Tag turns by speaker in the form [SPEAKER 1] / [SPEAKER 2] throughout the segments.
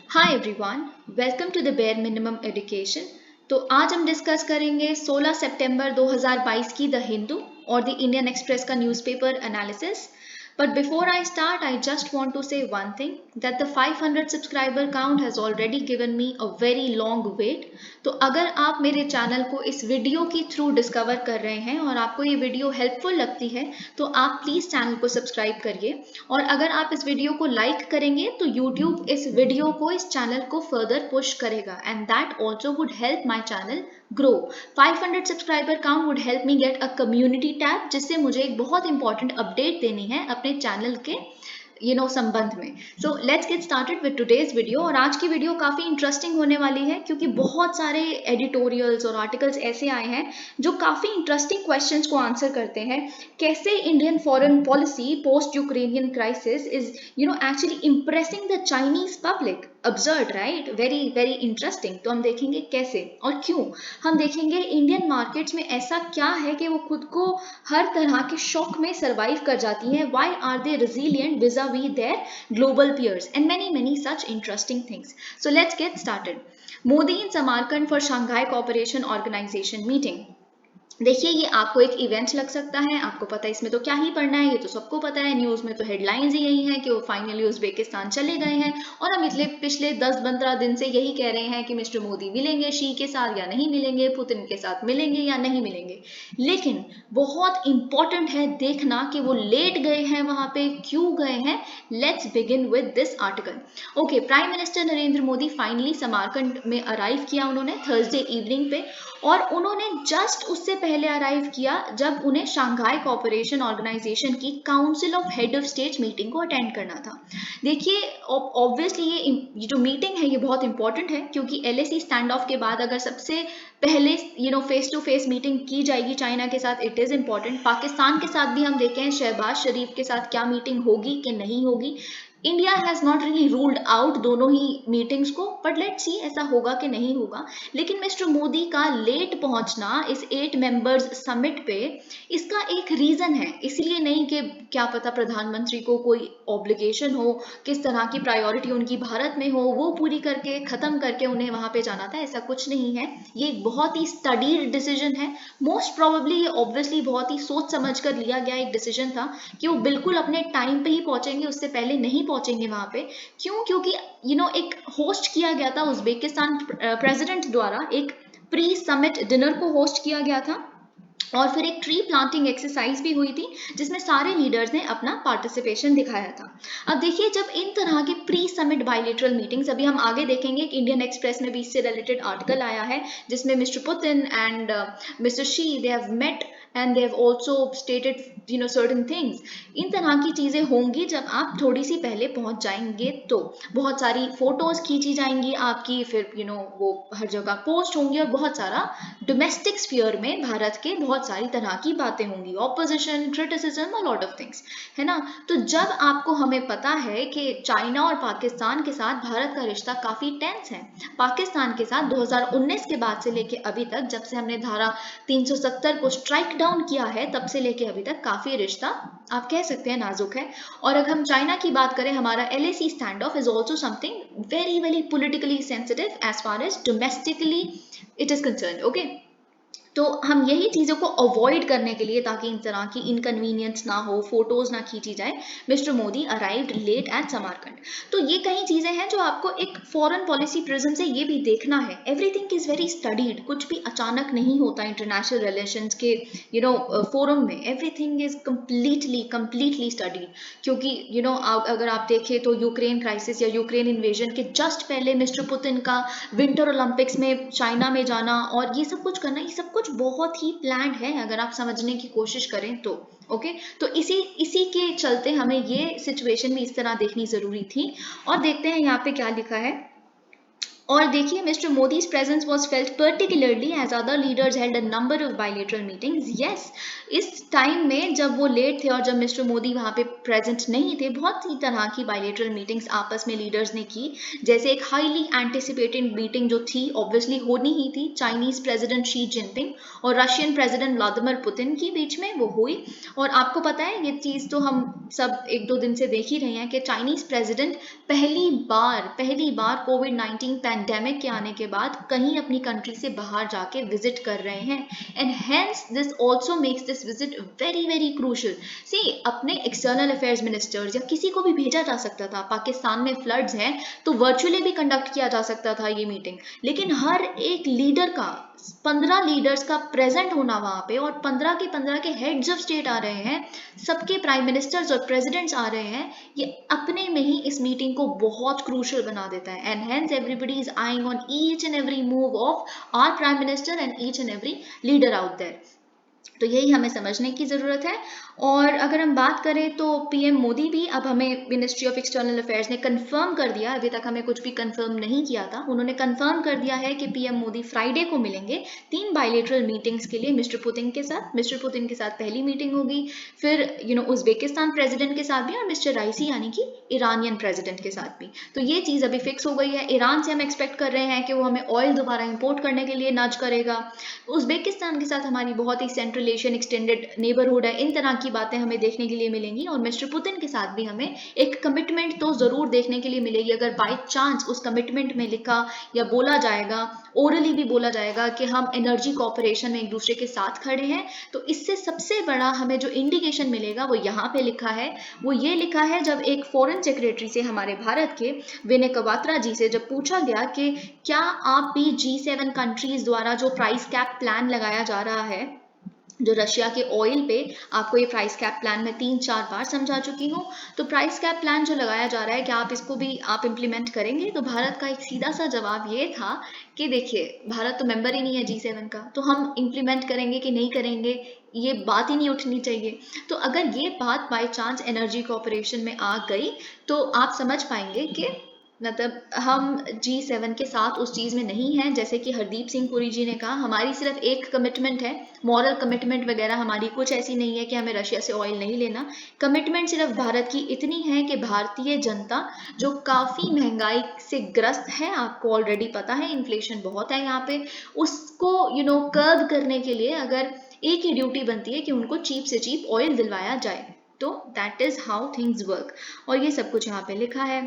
[SPEAKER 1] Hi everyone, welcome to the bare minimum education. तो आज हम डिस्कस करेंगे 16 सितंबर 2022 की द हिंदू और द इंडियन एक्सप्रेस का newspaper analysis. But before I start, I just want to say one thing that the 500 subscriber count has already given me a very long wait. तो अगर आप मेरे चैनल को इस वीडियो के through discover कर रहे हैं और आपको ये वीडियो हेल्पफुल लगती है तो आप प्लीज़ चैनल को सब्सक्राइब करिए। और अगर आप इस वीडियो को लाइक करेंगे तो यूट्यूब इस वीडियो को इस चैनल को फर्दर पुश करेगा and that also would help my channel grow. 500 subscriber count would help me get a community tab जिससे मुझे एक बहुत इंपॉर्टेंट अपडेट देनी है अपने चैनल के संबंध में। So let's get started with today's video. और आज की वीडियो काफ़ी इंटरेस्टिंग होने वाली है क्योंकि बहुत सारे एडिटोरियल्स और आर्टिकल्स ऐसे आए हैं जो काफ़ी इंटरेस्टिंग क्वेश्चंस को आंसर करते हैं। कैसे Indian foreign policy post Ukrainian crisis is actually impressing the Chinese public. Absurd right, very very interesting. तो हम देखेंगे कैसे और क्यों। हम देखेंगे इंडियन मार्केट्स में ऐसा क्या है कि वो खुद को हर तरह के शॉक में सर्वाइव कर जाती हैं। Why are they resilient vis-a-vis their global peers and many such interesting things. So let's get started. Modi in Samarkand for Shanghai Cooperation Organization meeting. देखिए, ये आपको एक इवेंट लग सकता है, आपको पता है इसमें तो क्या ही पढ़ना है, ये तो सबको पता है। न्यूज़ में तो हेडलाइंस ही यही हैं कि वो फाइनली उज्बेकिस्तान चले गए हैं और हम पिछले 10-15 दिन से यही कह रहे हैं कि मिस्टर मोदी मिलेंगे शी के साथ या नहीं मिलेंगे, पुतिन के साथ मिलेंगे या नहीं मिलेंगे। लेकिन बहुत इंपॉर्टेंट है देखना कि वो लेट गए हैं वहां पे, क्यों गए हैं। Let's begin with this article. Okay, prime minister Narendra Modi finally Samarkand में अराइव किया उन्होंने थर्सडे इवनिंग पे। और उन्होंने जस्ट उससे पहले अराइव किया जब उन्हें शंघाई कोऑपरेशन ऑर्गेनाइजेशन की council of head of state meeting को अटेंड करना था। देखिए, ऑब्वियसली ये जो मीटिंग है ये बहुत इंपॉर्टेंट है क्योंकि LAC स्टैंड ऑफ के बाद अगर सबसे पहले फेस टू फेस मीटिंग की जाएगी चाइना के साथ, इट इज़ इम्पॉर्टेंट। पाकिस्तान के साथ भी हम देखें शहबाज शरीफ के साथ क्या मीटिंग होगी कि नहीं होगी। India has not really ruled out दोनों ही मीटिंग्स को, बट लेट्स सी ऐसा होगा कि नहीं होगा। लेकिन मिस्टर मोदी का लेट पहुंचना इस 8 मेंबर्स समिट पे, इसका एक रीज़न है। इसलिए नहीं कि क्या पता प्रधानमंत्री को कोई ऑब्लिगेशन हो, किस तरह की प्रायोरिटी उनकी भारत में हो, वो पूरी करके ख़त्म करके उन्हें वहाँ पे जाना था, ऐसा कुछ नहीं है। ये एक बहुत ही स्टडीड डिसीजन है। मोस्ट प्रोबेबली ये ऑब्वियसली बहुत ही सोच समझ कर लिया गया एक डिसीजन था कि वो बिल्कुल अपने टाइम पे ही पहुंचेंगे, उससे पहले नहीं पहुंचेंगे वहां पे। क्यों? क्योंकि एक होस्ट किया गया था उज्बेकिस्तान प्रेसिडेंट द्वारा, एक प्री समिट डिनर को होस्ट किया गया था और फिर एक ट्री प्लांटिंग एक्सरसाइज भी हुई थी जिसमें सारे लीडर्स ने अपना पार्टिसिपेशन दिखाया था। अब देखिए, जब इन तरह के प्री समिट बायलेटरल मीटिंग्स, अभी हम आगे देखेंगे कि इंडियन एक्सप्रेस में भी इससे रिलेटेड आर्टिकल आया है जिसमें Mister Putin and Mister Xi they have met and they have also stated certain things. इन तरह की चीज़ें होंगी जब आप थोड़ी सी पहले पहुंच जाएंगे तो बहुत सारी फोटोज खींची जाएंगी आपकी, फिर वो हर जगह पोस्ट होंगी और बहुत सारा डोमेस्टिक स्फीयर में भारत के बहुत सारी तरह की बातें होंगी, opposition, criticism, lot of things, है ना। तो जब आपको हमें पता है कि चाइना और पाकिस्तान के साथ भारत का रिश्ता काफ़ी टेंस है। पाकिस्तान के साथ 2019 के बाद से लेके अभी तक, जब से हमने धारा 370 को स्ट्राइक डाउन किया है, तब से लेके अभी तक काफ़ी रिश्ता आप कह सकते हैं नाजुक है। और अगर हम चाइना की बात करें, हमारा LAC standoff is also something very very politically sensitive as far as domestically it is concern. Okay, तो हम यही चीज़ों को अवॉइड करने के लिए, ताकि इन तरह की इनकन्वीनियंस ना हो, फोटोज ना खींची जाए, mister Modi arrived late at Samarkand. तो ये कई चीज़ें हैं जो आपको एक फॉरेन पॉलिसी प्रिज्म से ये भी देखना है। एवरीथिंग इज़ वेरी स्टडीड, कुछ भी अचानक नहीं होता इंटरनेशनल रिलेशंस के फोरम में। एवरीथिंग इज कम्प्लीटली स्टडीड क्योंकि अगर आप देखें तो यूक्रेन क्राइसिस या यूक्रेन इन्वेजन के जस्ट पहले मिस्टर पुतिन का विंटर ओलंपिक्स में चाइना में जाना और ये सब कुछ करना, ये सब कुछ बहुत ही प्लान्ड है अगर आप समझने की कोशिश करें तो। ओके, तो इसी के चलते हमें ये सिचुएशन भी इस तरह देखनी जरूरी थी। और देखते हैं यहाँ पे क्या लिखा है। और देखिए mister Modi's presence was felt particularly as other leaders held a number of bilateral meetings. Yes, इस टाइम में जब वो लेट थे और जब मिस्टर मोदी वहाँ पे प्रेजेंट नहीं थे, बहुत ही तरह की बायलैटरल मीटिंग्स आपस में लीडर्स ने की। जैसे एक हाईली एंटिसिपेटेड मीटिंग जो थी, ऑब्वियसली होनी ही थी, चाइनीज प्रेसिडेंट शी जिनपिंग और रशियन प्रेसिडेंट व्लादिमीर पुतिन के बीच में वो हुई। और आपको पता है ये चीज़ तो हम सब एक दो दिन से देख ही रहे हैं कि चाइनीज प्रेसिडेंट पहली बार कोविड-19 पैंडेमिक के आने के बाद कहीं अपनी कंट्री से बाहर जाके विजिट कर रहे हैं। And hence this also makes this visit very very crucial. See, अपने एक्सटर्नल अफेयर्स मिनिस्टर्स या किसी को भी भेजा जा सकता था। पाकिस्तान में फ्लड्स हैं तो वर्चुअली भी कंडक्ट किया जा सकता था ये मीटिंग, लेकिन हर एक लीडर का 15 लीडर्स का प्रेजेंट होना वहां पे और 15 के हेड्स ऑफ स्टेट आ रहे हैं, सबके प्राइम मिनिस्टर्स और प्रेसिडेंट्स आ रहे हैं, ये अपने में ही इस मीटिंग को बहुत क्रूशियल बना देता है। And hence everybody is eyeing on each and every move of our prime minister and each and every leader out there. तो यही हमें समझने की ज़रूरत है। और अगर हम बात करें तो पीएम मोदी भी अब हमें मिनिस्ट्री ऑफ एक्सटर्नल अफेयर्स ने कंफर्म कर दिया, अभी तक हमें कुछ भी कंफर्म नहीं किया था, उन्होंने कंफर्म कर दिया है कि पीएम मोदी फ्राइडे को मिलेंगे 3 बायलैटरल मीटिंग्स के लिए मिस्टर पुतिन के साथ। मिस्टर पुतिन के साथ पहली मीटिंग होगी, फिर उज्बेकिस्तान प्रेसिडेंट के साथ भी और मिस्टर राइसी यानी कि ईरानियन प्रेसिडेंट के साथ भी। तो ये चीज़ अभी फिक्स हो गई है। ईरान से हम एक्सपेक्ट कर रहे हैं कि वो हमें ऑयल दोबारा इंपोर्ट करने के लिए नज करेगा। उज्बेकिस्तान के साथ हमारी बहुत ही सेंट्रल एशियन एक्सटेंडेड नेबरहुड है, इन तरह की बातें हमें देखने के लिए मिलेंगी। और मिस्टर पुतिन के साथ भी हमें एक कमिटमेंट तो ज़रूर देखने के लिए मिलेगी। अगर बाई चांस उस कमिटमेंट में लिखा या बोला जाएगा, ओरली भी बोला जाएगा कि हम एनर्जी कॉपरेशन में एक दूसरे के साथ खड़े हैं, तो इससे सबसे बड़ा हमें जो इंडिकेशन मिलेगा वो यहाँ पे लिखा है। वो ये लिखा है जब एक फॉरेन सेक्रेटरी से, हमारे भारत के विनय क्वात्रा जी से जब पूछा गया कि क्या आप भी G7 कंट्रीज द्वारा जो प्राइस कैप प्लान लगाया जा रहा है, जो रशिया के ऑयल पे, आपको ये प्राइस कैप प्लान मैं 3-4 बार समझा चुकी हूँ। तो प्राइस कैप प्लान जो लगाया जा रहा है, क्या आप इसको भी आप इम्प्लीमेंट करेंगे? तो भारत का एक सीधा सा जवाब ये था कि देखिए, भारत तो मेंबर ही नहीं है G7 का, तो हम इम्प्लीमेंट करेंगे कि नहीं करेंगे ये बात ही नहीं उठनी चाहिए। तो अगर ये बात बाय चांस एनर्जी कॉर्पोरेशन में आ गई तो आप समझ पाएंगे कि मतलब हम G7 के साथ उस चीज़ में नहीं हैं। जैसे कि हरदीप सिंह पुरी जी ने कहा, हमारी सिर्फ एक कमिटमेंट है, मॉरल कमिटमेंट वगैरह हमारी कुछ ऐसी नहीं है कि हमें रशिया से ऑयल नहीं लेना। कमिटमेंट सिर्फ भारत की इतनी है कि भारतीय जनता जो काफ़ी महंगाई से ग्रस्त है, आपको ऑलरेडी पता है इन्फ्लेशन बहुत है यहाँ पे, उसको कर्ब करने के लिए अगर एक ही ड्यूटी बनती है कि उनको चीप से चीप ऑयल दिलवाया जाए। तो that is how things work. और ये सब कुछ यहाँ पे लिखा है।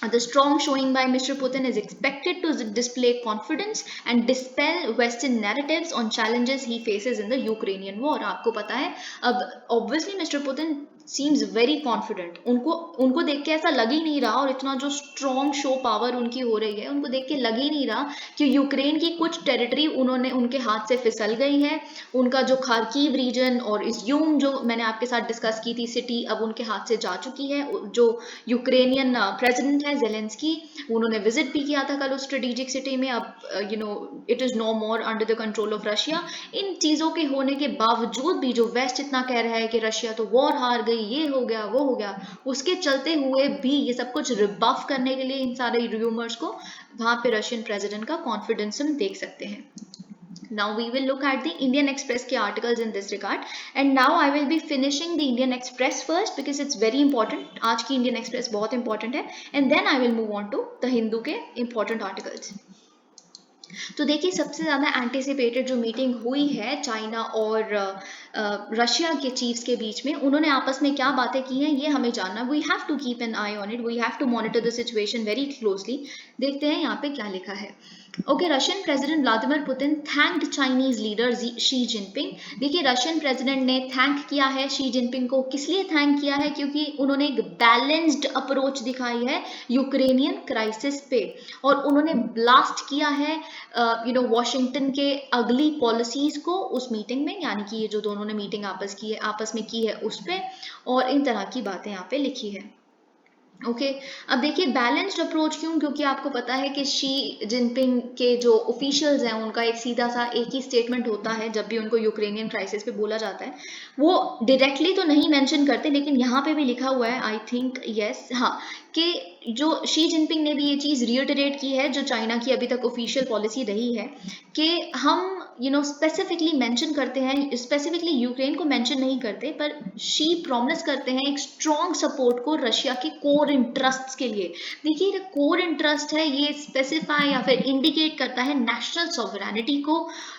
[SPEAKER 1] The strong showing by Mr. Putin is expected to display confidence and dispel Western narratives on challenges he faces in the Ukrainian war. आपको पता है अब obviously Mr. Putin seems very confident. उनको देख के ऐसा लग ही नहीं रहा, और इतना जो स्ट्रॉन्ग शो पावर उनकी हो रही है, उनको देख के लग ही नहीं रहा कि यूक्रेन की कुछ टेरिटरी उनके हाथ से फिसल गई है। उनका जो खार्किव रीजन और इज्यूम जो मैंने आपके साथ डिस्कस की थी सिटी, अब उनके हाथ से जा चुकी है। जो यूक्रेनियन प्रेसिडेंट है ज़ेलेंस्की, उन्होंने विजिट भी किया था कल उस स्ट्रेटेजिक सिटी में। अब it is no more under the control of Russia. इन चीज़ों के होने के बावजूद भी जो वेस्ट इतना कह रहा है कि रशिया तो वॉर हार गई, ये हो गया वो हो गया, उसके चलते हुए भी ये सब कुछ रिबफ करने के लिए इन सारे रूमर्स को वहाँ पे रशियन प्रेसिडेंट का कॉन्फिडेंस हम देख सकते हैं। Now we will look at the Indian Express के articles in this regard, and now I will be finishing the Indian Express first because it's very important. आज की Indian Express बहुत important है, and then I will move on to the Hindu के important articles. तो देखिए, सबसे ज़्यादा anticipated जो मीटिंग हुई है चाइना और रशिया के चीफ्स के बीच में, उन्होंने आपस में क्या बातें की हैं ये हमें जानना। We have to keep an eye on it, we have to monitor the situation very closely. देखते हैं यहाँ पे क्या लिखा है। Okay, Russian president Vladimir Putin thanked Chinese leader Xi Jinping. देखिए, रशियन प्रेसिडेंट ने थैंक किया है शी जिनपिंग को। किस लिए थैंक किया है? क्योंकि उन्होंने एक बैलेंस्ड अप्रोच दिखाई है यूक्रेनियन क्राइसिस पे, और उन्होंने ब्लास्ट किया है वॉशिंगटन के अगली पॉलिसीज को उस मीटिंग में, यानी कि ये जो दोनों ने मीटिंग आपस में की है उस पर, और इन तरह की बातें यहाँ पे लिखी है। ओके, अब देखिए बैलेंस्ड अप्रोच क्यों? क्योंकि आपको पता है कि शी जिनपिंग के जो ऑफिशियल्स हैं उनका एक सीधा सा एक ही स्टेटमेंट होता है जब भी उनको यूक्रेनियन क्राइसिस पे बोला जाता है। वो डायरेक्टली तो नहीं मेंशन करते, लेकिन यहाँ पे भी लिखा हुआ है, आई थिंक यस, हाँ, कि जो शी जिनपिंग ने भी ये चीज़ रियटरेट की है, जो चाइना की अभी तक ऑफिशियल पॉलिसी रही है, कि हम स्पेसिफिकली मेंशन करते हैं, स्पेसिफिकली यूक्रेन को मेंशन नहीं करते, पर शी प्रॉमिस करते हैं एक स्ट्रॉन्ग सपोर्ट को रशिया के कोर इंटरेस्ट्स के लिए। देखिए, ये कोर इंटरेस्ट है, ये स्पेसिफाई या फिर इंडिकेट करता है नेशनल सॉवरेनिटी को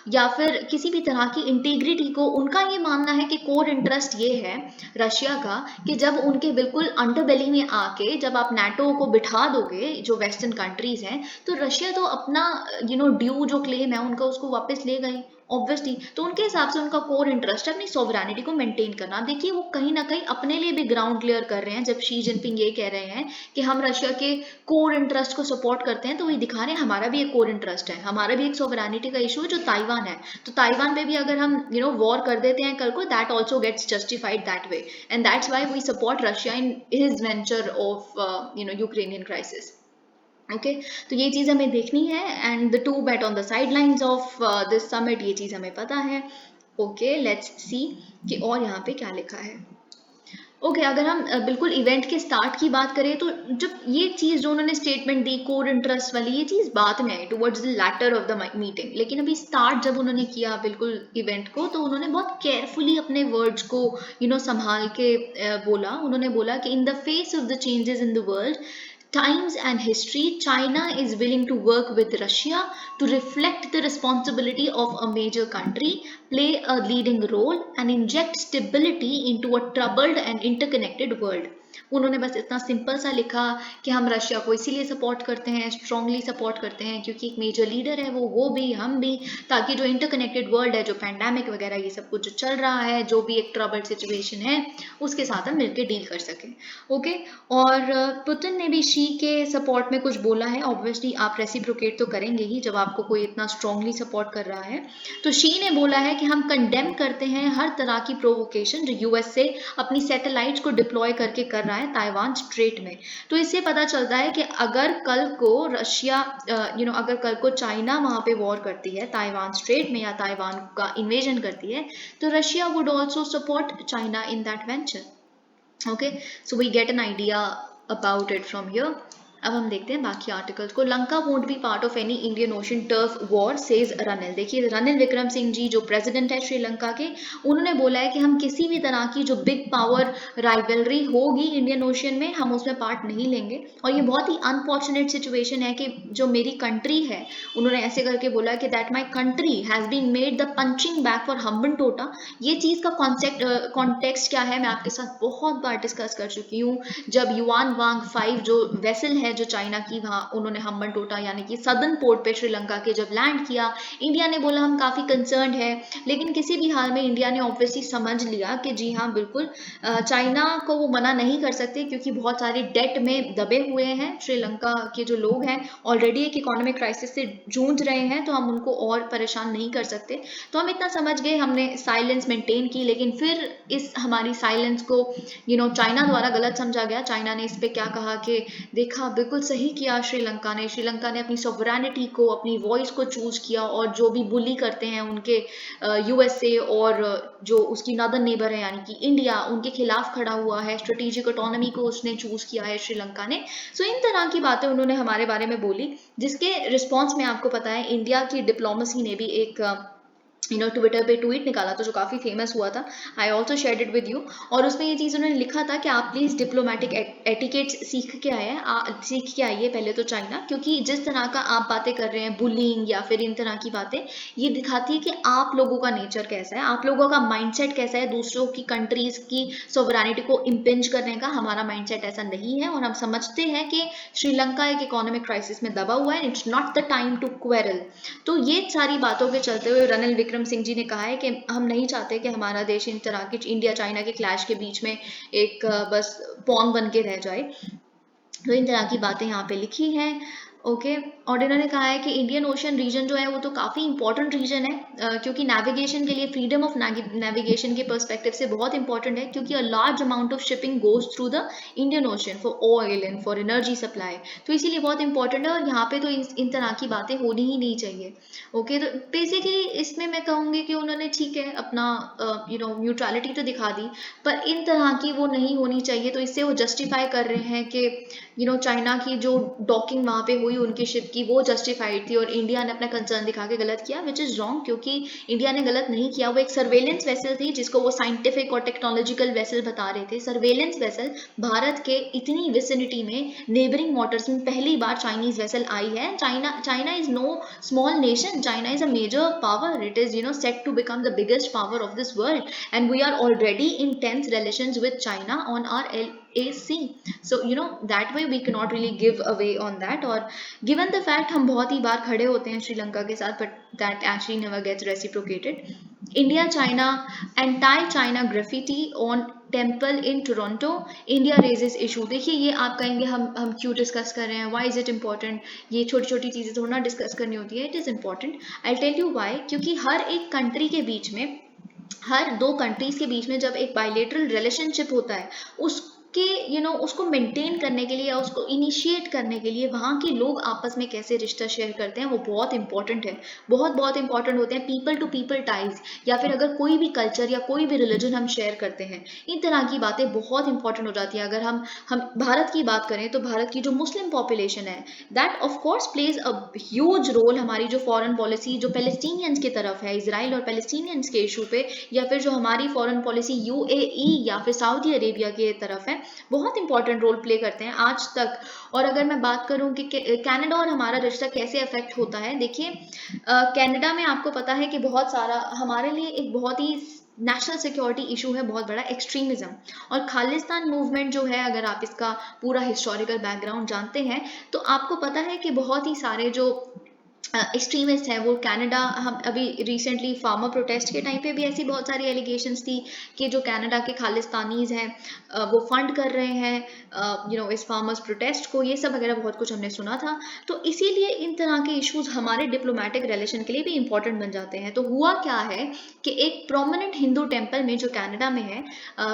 [SPEAKER 1] या फिर किसी भी तरह की इंटीग्रिटी को। उनका ये मानना है कि कोर इंटरेस्ट ये है रशिया का कि जब उनके बिल्कुल अंडरबेली में आके जब आप नाटो को बिठा दोगे, जो वेस्टर्न कंट्रीज हैं, तो रशिया तो अपना ड्यू जो क्लेम है उनका, उसको वापस लेगा ही ऑब्वियसली। तो उनके हिसाब से उनका कोर इंटरेस्ट है अपनी सोवरेनिटी को मेंटेन करना। देखिए, वो कहीं ना कहीं अपने लिए भी ग्राउंड क्लियर कर रहे हैं। जब शी जिनपिंग ये कह रहे हैं कि हम रशिया के कोर इंटरेस्ट को सपोर्ट करते हैं, तो वही दिखा रहे हैं हमारा भी एक कोर इंटरेस्ट है, हमारा भी एक सोवरेनिटी का इशू है जो ताइवान है। तो ताइवान पे भी अगर हम वॉर कर देते हैं कल को, that also gets justified that way, and that's why we support Russia in his venture of Ukrainian crisis. Okay, तो ये चीज़ हमें देखनी है। And the two bat on the sidelines of this summit, ये चीज़ हमें पता है। ओके, लेट्स सी कि और यहाँ पे क्या लिखा है। ओके, अगर हम बिल्कुल इवेंट के स्टार्ट की बात करें, तो जब ये चीज़ जो उन्होंने स्टेटमेंट दी कोर इंटरेस्ट वाली, ये चीज़ बाद में आई towards the latter of the meeting, लेकिन अभी स्टार्ट जब उन्होंने किया बिल्कुल इवेंट को, तो उन्होंने बहुत केयरफुली अपने वर्ड्स को संभाल के बोला। उन्होंने बोला कि in the face of the changes in the world, times and history, China is willing to work with Russia to reflect the responsibility of a major country, play a leading role, and inject stability into a troubled and interconnected world. उन्होंने बस इतना simple सा लिखा कि हम Russia को इसीलिए support करते हैं, स्ट्रांगली सपोर्ट करते हैं, क्योंकि एक मेजर लीडर है वो भी हम भी, ताकि जो इंटरकनेक्टेड वर्ल्ड है, जो पैंडेमिक वगैरह ये सब कुछ जो चल रहा है, जो भी एक ट्रबल्ड सिचुएशन है, उसके साथ हम मिलकर डील कर सकें। ओके, और पुतिन ने भी शी के सपोर्ट में कुछ बोला है। ऑब्वियसली आप रेसिप्रोकेट तो करेंगे ही जब आपको कोई इतना स्ट्रांगली सपोर्ट कर रहा है। तो शी ने बोला है कि हम कंडेम करते हैं हर तरह की प्रोवोकेशन जो यूएस से अपनी सैटेलाइट्स को डिप्लॉय करके कर रहा है ताइवान स्ट्रेट में। तो इससे पता चलता है कि अगर कल को रशिया अगर कल को चाइना वहां पे वॉर करती है ताइवान स्ट्रेट में, या ताइवान का इन्वेजन करती है, तो Russia would also support China in that venture. Okay, so we get an idea about it from here. अब हम देखते हैं बाकी आर्टिकल्स को। Lanka won't be part of any Indian ocean turf war, says Ranil. देखिए, रनिल विक्रम सिंह जी जो प्रेसिडेंट है श्रीलंका के, उन्होंने बोला है कि हम किसी भी तरह की जो बिग पावर राइवलरी होगी इंडियन ओशन में, हम उसमें पार्ट नहीं लेंगे। और ये बहुत ही अनफॉर्चुनेट सिचुएशन है कि जो मेरी कंट्री है, उन्होंने ऐसे करके बोला कि that my country has been made the punching bag for Hambantota. ये चीज़ का कॉन्टेक्स्ट क्या है, मैं आपके साथ बहुत बार डिस्कस कर चुकी हूँ। जब युआन वांग 5 जो वेसल है जो चाइना की, वहां उन्होंने हम्बनटोटा यानी कि सदर्न पोर्ट पे श्रीलंका के जब लैंड किया, इंडिया ने बोला हम काफ़ी कंसर्न है, लेकिन किसी भी हाल में इंडिया ने ऑब्वियसली समझ लिया कि जी हाँ बिल्कुल चाइना को वो मना नहीं कर सकते, क्योंकि बहुत सारे डेट में दबे हुए हैं श्रीलंका के जो लोग हैं, ऑलरेडी एक इकोनॉमिक क्राइसिस से जूझ रहे हैं, तो हम उनको और परेशान नहीं कर सकते। तो हम इतना समझ गए, हमने साइलेंस मेंटेन की, लेकिन फिर इस हमारी साइलेंस को चाइना द्वारा गलत समझा गया। चाइना ने इस पे क्या कहा कि देखा, बिल्कुल सही किया श्रीलंका ने अपनी सॉवरेनिटी को, अपनी वॉइस को चूज किया, और जो भी बुली करते हैं उनके यूएसए और जो उसकी नॉर्दर्न नेबर है यानी कि इंडिया, उनके खिलाफ खड़ा हुआ है। स्ट्रेटेजिक ऑटोनॉमी को उसने चूज किया है श्रीलंका ने। सो इन तरह की बातें उन्होंने हमारे बारे में बोली, जिसके रिस्पॉन्स में आपको पता है इंडिया की डिप्लोमेसी ने भी एक ट्विटर पे ट्वीट निकाला था जो काफ़ी फेमस हुआ था। I also shared it with you, और उसमें ये चीज़ उन्होंने लिखा था कि आप प्लीज़ डिप्लोमेटिक एटिकेट्स सीख के आइए पहले तो चाइना, क्योंकि जिस तरह का आप बातें कर रहे हैं, बुलिंग या फिर इन तरह की बातें, ये दिखाती है कि आप लोगों का नेचर कैसा है, आप लोगों का माइंडसेट कैसा है। दूसरों की कंट्रीज़ की सोवरेनिटी को इम्पिंज करने का हमारा माइंडसेट ऐसा नहीं है, और हम समझते हैं कि श्रीलंका एक इकोनॉमिक क्राइसिस में दबा हुआ है, it's not the time to quarrel. तो ये सारी बातों के चलते हुए रनिल विक्रम सिंह जी ने कहा है कि हम नहीं चाहते कि हमारा देश इन तरह के इंडिया चाइना के क्लैश के बीच में एक बस पॉन बन के रह जाए। तो इन तरह की बातें यहाँ पे लिखी हैं। ओके। और इन्होंने कहा है कि इंडियन ओशन रीजन जो है वो तो काफ़ी इंपॉर्टेंट रीजन है, क्योंकि नेविगेशन के लिए, फ्रीडम ऑफ नेविगेशन के पर्सपेक्टिव से बहुत इंपॉर्टेंट है, क्योंकि a large amount of shipping goes through the Indian ocean for oil and for energy supply. तो इसीलिए बहुत इंपॉर्टेंट है, और यहाँ पे तो इन तरह की बातें होनी ही नहीं चाहिए। ओके, तो बेसिकली इसमें मैं कहूँगी कि उन्होंने ठीक है अपना न्यूट्रलिटी तो दिखा दी, पर इन तरह की वो नहीं होनी चाहिए। तो इससे वो जस्टिफाई कर रहे हैं कि चाइना की जो डॉकिंग वहाँ पे हुई उनकी शिप की, वो जस्टिफाइड थी, और इंडिया ने अपना कंसर्न दिखा के गलत किया, विच इज़ रॉन्ग, क्योंकि इंडिया ने गलत नहीं किया। वो एक सर्वेलेंस वेसल थी जिसको वो साइंटिफिक और टेक्नोलॉजिकल वेसल बता रहे थे। सर्वेलेंस वेसल, भारत के इतनी विसिनिटी में, नेबरिंग वाटर्स में पहली बार चाइनीज वेसल आई है। China is no small nation, China is a major power, it is set to become the biggest power of this world, and we are already in tense relations with China on our LAC. So that way we cannot really give away on that. और given the fact हम बहुत ही बार खड़े होते हैं श्रीलंका के साथ, but that actually never gets reciprocated. India China, anti-China graffiti on temple in Toronto, India raises issue. देखिए ये आप कहेंगे हम क्यों डिस्कस कर रहे हैं, व्हाई इज इट इम्पोर्टेंट, ये छोटी छोटी चीज़ें थोड़ा डिस्कस करनी होती है। It is important, I tell you why. क्योंकि हर एक कंट्री के बीच में, हर दो कंट्रीज के बीच में जब एक बायलेटरल रिलेशनशिप होता है, उसके उसको मेंटेन करने के लिए या उसको इनिशिएट करने के लिए वहाँ के लोग आपस में कैसे रिश्ता शेयर करते हैं, वो बहुत इंपॉर्टेंट है। बहुत बहुत इंपॉर्टेंट होते हैं पीपल टू पीपल टाइज, या फिर अगर कोई भी कल्चर या कोई भी रिलीजन हम शेयर करते हैं, इन तरह की बातें बहुत इंपॉर्टेंट हो जाती है। अगर हम भारत की बात करें तो भारत की जो मुस्लिम पॉपुलेशन है, that of course plays a huge role. हमारी जो फॉरेन पॉलिसी जो पैलेस्टीनियंस की तरफ है, इसराइल और पैलेस्टीनियंस के इशू पे, या फिर जो हमारी फॉरेन पॉलिसी यूएई या फिर सऊदी अरेबिया की तरफ है, बहुत इंपॉर्टेंट रोल प्ले करते हैं आज तक। और अगर मैं बात करूं कि कनाडा और हमारा रिश्ता कैसे अफेक्ट होता है, देखिए कनाडा में आपको पता है कि बहुत सारा हमारे लिए एक बहुत ही नेशनल सिक्योरिटी इशू है, बहुत बड़ा एक्सट्रीमिज्म और खालिस्तान मूवमेंट जो है। अगर आप इसका पूरा हिस्टोरिकल बैकग्राउंड जानते हैं तो आपको पता है कि बहुत ही सारे जो एक्सट्रीमिस्ट है वो कनाडा, हम अभी रिसेंटली फार्मर प्रोटेस्ट के टाइम पे भी ऐसी बहुत सारी एलिगेशंस थी कि जो कनाडा के खालिस्तानीज हैं वो फंड कर रहे हैं इस फार्मर्स प्रोटेस्ट को, ये सब वगैरह बहुत कुछ हमने सुना था। तो इसीलिए इन तरह के इश्यूज हमारे डिप्लोमेटिक रिलेशन के लिए भी इंपॉर्टेंट बन जाते हैं। तो हुआ क्या है कि एक प्रोमिनेंट हिंदू टेम्पल में जो कनाडा में है,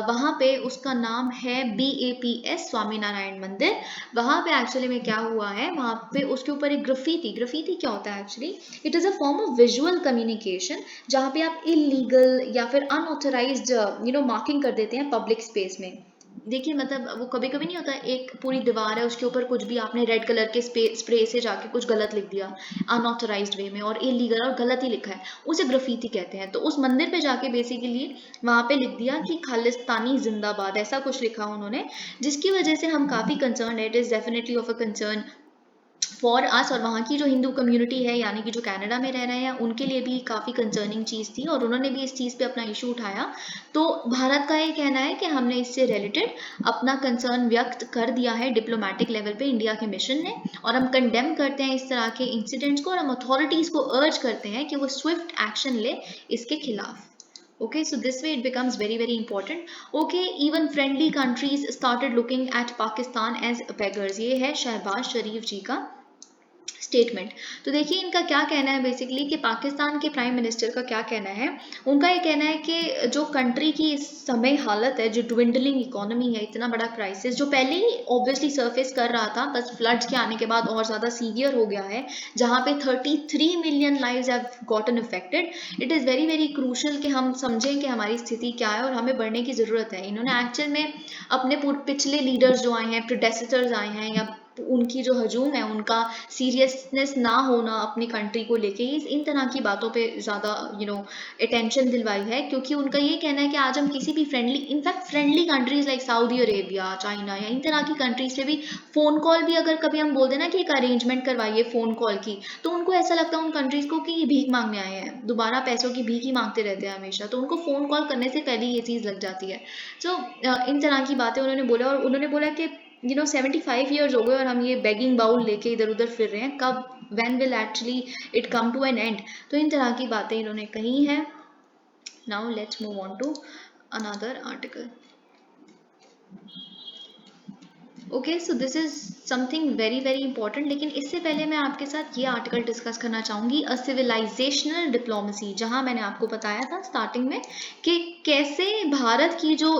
[SPEAKER 1] वहाँ पे उसका नाम है BAPS स्वामीनारायण मंदिर। वहाँ पे एक्चुअली में क्या हुआ है, वहाँ पे उसके ऊपर एक ग्राफिटी क्या होता है actually, it is a form of visual communication, जहाँ पे आप इलीगल या फिर अनऑथराइज्ड मार्किंग कर देते हैं पब्लिक स्पेस में। देखिए मतलब वो कभी कभी नहीं होता, एक पूरी दीवार है उसके ऊपर कुछ भी आपने रेड कलर के स्प्रे से जाके कुछ गलत लिख दिया अनऑथराइज्ड वे में, और इलीगल और गलत ही लिखा है, उसे ग्राफिटी कहते हैं। तो उस मंदिर पे जाके बेसिकली वहाँ पे लिख दिया कि खालिस्तानी जिंदाबाद, ऐसा कुछ लिखा उन्होंने, जिसकी वजह से हम काफ़ी कंसर्न है। It is definitely of a concern for us, और वहाँ की जो हिंदू कम्युनिटी है यानी कि जो कनाडा में रह रहे हैं उनके लिए भी काफ़ी कंसर्निंग चीज़ थी, और उन्होंने भी इस चीज़ पे अपना इशू उठाया। तो भारत का ये कहना है कि हमने इससे रिलेटेड अपना कंसर्न व्यक्त कर दिया है डिप्लोमेटिक लेवल पे इंडिया के मिशन ने, और हम कंडेम करते हैं इस तरह के इंसिडेंट्स को, और हम अथॉरिटीज़ को अर्ज करते हैं कि वो स्विफ्ट एक्शन ले इसके खिलाफ। Okay, so this way it becomes very very important. Okay, even friendly countries started looking at Pakistan as beggars. ये है शहबाज शरीफ जी का स्टेटमेंट। तो देखिए इनका क्या कहना है बेसिकली, कि पाकिस्तान के प्राइम मिनिस्टर का क्या कहना है। उनका ये कहना है कि जो कंट्री की इस समय हालत है, जो ड्विंडलिंग इकोनॉमी है, इतना बड़ा क्राइसिस जो पहले ही ऑब्वियसली सरफेस कर रहा था, बस फ्लड्स के आने के बाद और ज़्यादा सीवियर हो गया है, जहाँ पे 33 million lives have gotten affected. It is very very crucial कि हम समझें कि हमारी स्थिति क्या है और हमें बढ़ने की ज़रूरत है। इन्होंने एक्चुअल में अपने पिछले लीडर्स जो आए हैं, प्रोडेसेटर्स आए हैं, या उनकी जो हजूम है उनका सीरियसनेस ना होना अपनी कंट्री को लेके, इन तरह की बातों पे ज़्यादा अटेंशन दिलवाई है। क्योंकि उनका ये कहना है कि आज हम किसी भी friendly, in fact friendly countries like Saudi Arabia, China या इन तरह की कंट्रीज से भी फ़ोन कॉल भी अगर कभी हम बोल दें ना कि एक अरेंजमेंट करवाइए फ़ोन कॉल की, तो उनको ऐसा लगता है उन कंट्रीज़ को कि ये भीख मांगने आए हैं, दोबारा पैसों की भीख ही मांगते रहते हैं हमेशा, तो उनको फ़ोन कॉल करने से पहले ये चीज़ लग जाती है। तो इन तरह की बातें उन्होंने बोला, और उन्होंने बोला कि 75 ईयर्स हो गए और हम ये बेगिंग बाउल लेके इधर उधर फिर रहे हैं, कब when will actually it come to an end. तो इन तरह की बातें इन्होंने कही हैं। Now let's move on to another article. Okay, so this is something very very important, लेकिन इससे पहले मैं आपके साथ ये आर्टिकल डिस्कस करना चाहूंगी, अ सिविलाइजेशनल डिप्लोमेसी, जहां मैंने आपको बताया था स्टार्टिंग में कि कैसे भारत की जो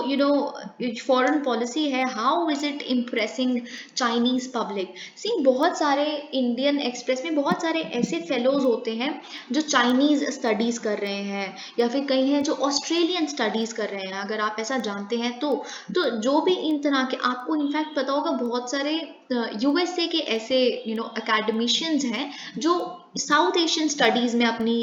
[SPEAKER 1] फॉरेन पॉलिसी है, how is it impressing Chinese public. See, बहुत सारे इंडियन एक्सप्रेस में बहुत सारे ऐसे फेलोज होते हैं जो चाइनीज स्टडीज कर रहे हैं, या फिर कई हैं जो ऑस्ट्रेलियन स्टडीज कर रहे हैं, अगर आप ऐसा जानते हैं तो जो भी इन तरह के, आपको इनफैक्ट पता होगा बहुत सारे यूएसए के ऐसे एकेडमिशियंस हैं जो साउथ एशियन स्टडीज में अपनी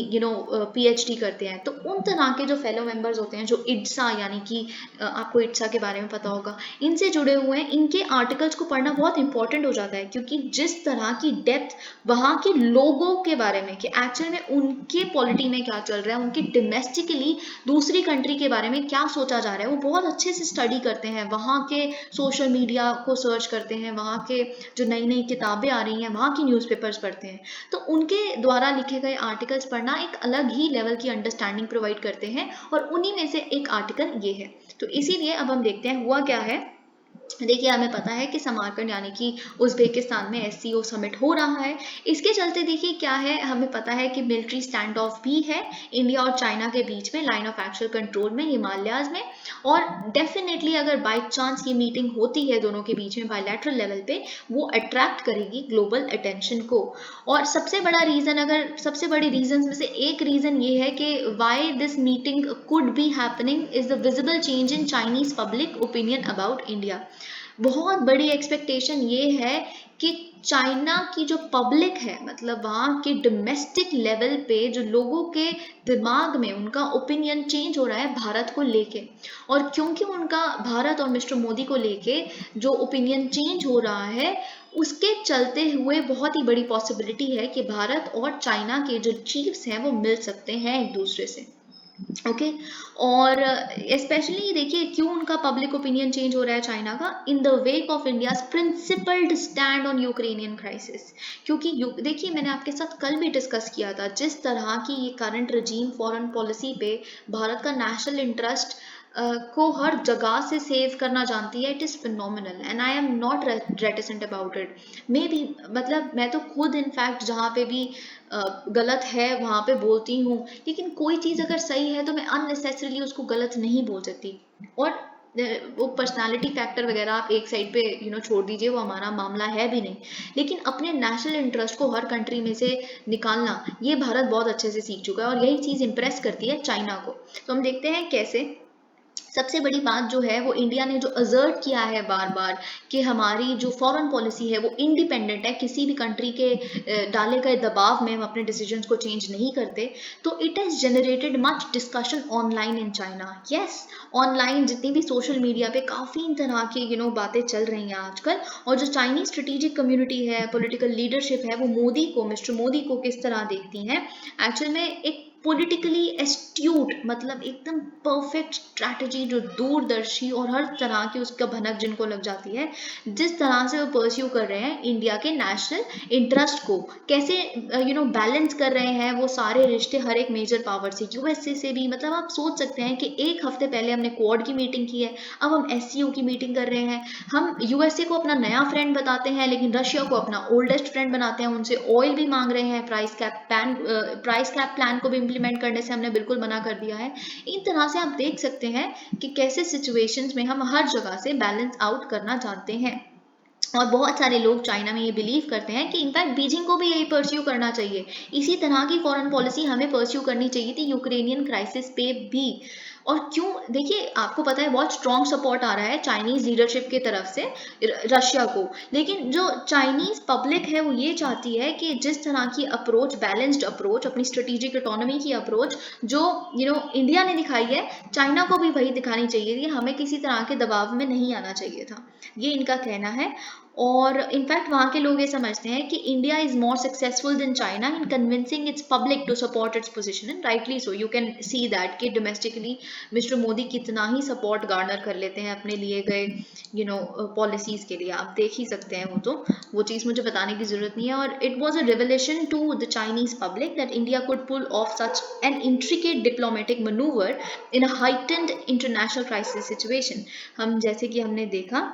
[SPEAKER 1] पीएचडी करते हैं। तो उन तरह के जो फेलो मेंबर्स होते हैं, जो इड्सा, यानी कि आपको इड्सा के बारे में पता होगा, इनसे जुड़े हुए हैं, इनके आर्टिकल्स को पढ़ना बहुत इंपॉर्टेंट हो जाता है, क्योंकि जिस तरह की डेप्थ वहाँ के लोगों के बारे में, कि एक्चुअल में उनके पॉलिटी में क्या चल रहा है, उनकी डोमेस्टिकली दूसरी कंट्री के बारे में क्या सोचा जा रहा है, वो बहुत अच्छे से स्टडी करते हैं, वहाँ के सोशल मीडिया को सर्च करते हैं, वहाँ के जो नई नई किताबें आ रही हैं, वहाँ की न्यूज़पेपर्स पढ़ते हैं। तो उनके द्वारा लिखे गए आर्टिकल्स पढ़ना एक अलग ही लेवल की अंडरस्टैंडिंग प्रोवाइड करते हैं, और उन्हीं में से एक आर्टिकल ये है। तो इसीलिए अब हम देखते हैं हुआ क्या है। देखिए, हमें पता है कि समरकंद यानी कि उज्बेकिस्तान में एससीओ समिट हो रहा है। इसके चलते देखिए क्या है, हमें पता है कि मिलिट्री स्टैंड ऑफ भी है इंडिया और चाइना के बीच में, लाइन ऑफ एक्चुअल कंट्रोल में, हिमालयाज में। और डेफिनेटली अगर बाई चांस ये मीटिंग होती है दोनों के बीच में बायलैटरल लेवल पे, वो अट्रैक्ट करेगी ग्लोबल अटेंशन को। और सबसे बड़ा रीजन, अगर सबसे बड़ी रीजन में से एक रीजन ये है कि why this meeting could be happening is the visible change in Chinese public opinion about India. बहुत बड़ी एक्सपेक्टेशन ये है कि चाइना की जो पब्लिक है, मतलब वहाँ के डोमेस्टिक लेवल पे जो लोगों के दिमाग में उनका ओपिनियन चेंज हो रहा है भारत को लेके। और क्योंकि उनका भारत और मिस्टर मोदी को लेके जो ओपिनियन चेंज हो रहा है, उसके चलते हुए बहुत ही बड़ी पॉसिबिलिटी है कि भारत और चाइना के जो चीफ्स हैं वो मिल सकते हैं एक दूसरे से। ओके, और स्पेशली देखिए क्यों उनका पब्लिक ओपिनियन चेंज हो रहा है चाइना का, in the wake of India's principled stand on Ukrainian crisis. क्योंकि देखिए, मैंने आपके साथ कल भी डिस्कस किया था, जिस तरह की ये करंट रजीम फॉरेन पॉलिसी पे भारत का नेशनल इंटरेस्ट को हर जगह से सेव करना जानती है, it is phenomenal and I am not reticent about it. May be, मतलब मैं तो खुद इनफैक्ट जहाँ पे भी गलत है वहाँ पे बोलती हूँ, लेकिन कोई चीज़ अगर सही है तो मैं अननेसेसरीली उसको गलत नहीं बोल सकती। और वो पर्सनालिटी फैक्टर वगैरह आप एक साइड पे छोड़ दीजिए, वो हमारा मामला है भी नहीं। लेकिन अपने नेशनल इंटरेस्ट को हर कंट्री में से निकालना, ये भारत बहुत अच्छे से सीख चुका है, और यही चीज़ इंप्रेस करती है चाइना को। तो हम देखते हैं कैसे। सबसे बड़ी बात जो है वो इंडिया ने जो असर्ट किया है बार बार कि हमारी जो फॉरेन पॉलिसी है वो इंडिपेंडेंट है, किसी भी कंट्री के डाले गए दबाव में हम अपने डिसीजंस को चेंज नहीं करते। तो it has generated much discussion online in China. Yes, online जितनी भी सोशल मीडिया पे काफ़ी तरह की बातें चल रही हैं आजकल। और जो चाइनीज स्ट्रेटेजिक कम्युनिटी है, पॉलिटिकल लीडरशिप है, वो मोदी को, मिस्टर मोदी को किस तरह देखती हैं, एक्चुअल में एक पॉलिटिकली एस्ट्यूट, मतलब एकदम परफेक्ट स्ट्रैटेजी, जो दूरदर्शी और हर तरह की उसका भनक जिनको लग जाती है, जिस तरह से वो परस्यू कर रहे हैं इंडिया के नेशनल इंटरेस्ट को, कैसे बैलेंस कर रहे हैं वो सारे रिश्ते हर एक मेजर पावर से, यूएसए से भी। मतलब आप सोच सकते हैं कि एक हफ्ते पहले हमने क्वाड की मीटिंग की है, अब हम एससीओ की मीटिंग कर रहे हैं। हम यूएसए को अपना नया फ्रेंड बताते हैं, लेकिन रशिया को अपना ओल्डेस्ट फ्रेंड बनाते हैं, उनसे ऑयल भी मांग रहे हैं, प्राइस कैप प्लान को भी इम्प्लीमेंट करने से हमने बिल्कुल मना कर दिया है। इन तरह से आप देख सकते हैं कि कैसे सिचुएशंस में हम हर जगह से बैलेंस आउट करना चाहते हैं। और बहुत सारे लोग चाइना में ये बिलीव करते हैं कि इनफैक्ट बीजिंग को भी यही परस्यू करना चाहिए, इसी तरह की फॉरेन पॉलिसी हमें परस्यू करनी चाहिए थी यूक्रेनियन क्राइसिस पे भी। और क्यों, देखिए आपको पता है बहुत स्ट्रॉन्ग सपोर्ट आ रहा है चाइनीज लीडरशिप की तरफ से रशिया को, लेकिन जो चाइनीज पब्लिक है वो ये चाहती है कि जिस तरह की अप्रोच, बैलेंस्ड अप्रोच, अपनी स्ट्रेटेजिक इकोनॉमी की अप्रोच जो इंडिया ने दिखाई है, चाइना को भी वही दिखानी चाहिए थी, हमें किसी तरह के दबाव में नहीं आना चाहिए था, ये इनका कहना है। और इनफैक्ट वहाँ के लोग ये समझते हैं कि India is more successful than China in convincing its public to support its position, and rightly so. You can see that कि डोमेस्टिकली मिस्टर मोदी कितना ही सपोर्ट गार्नर कर लेते हैं अपने लिए गए पॉलिसीज के लिए, आप देख ही सकते हैं। वो चीज़ मुझे बताने की जरूरत नहीं है। और it was a revelation to the Chinese public that India could pull off such an intricate diplomatic manoeuvre in a heightened international crisis situation. हम जैसे कि हमने देखा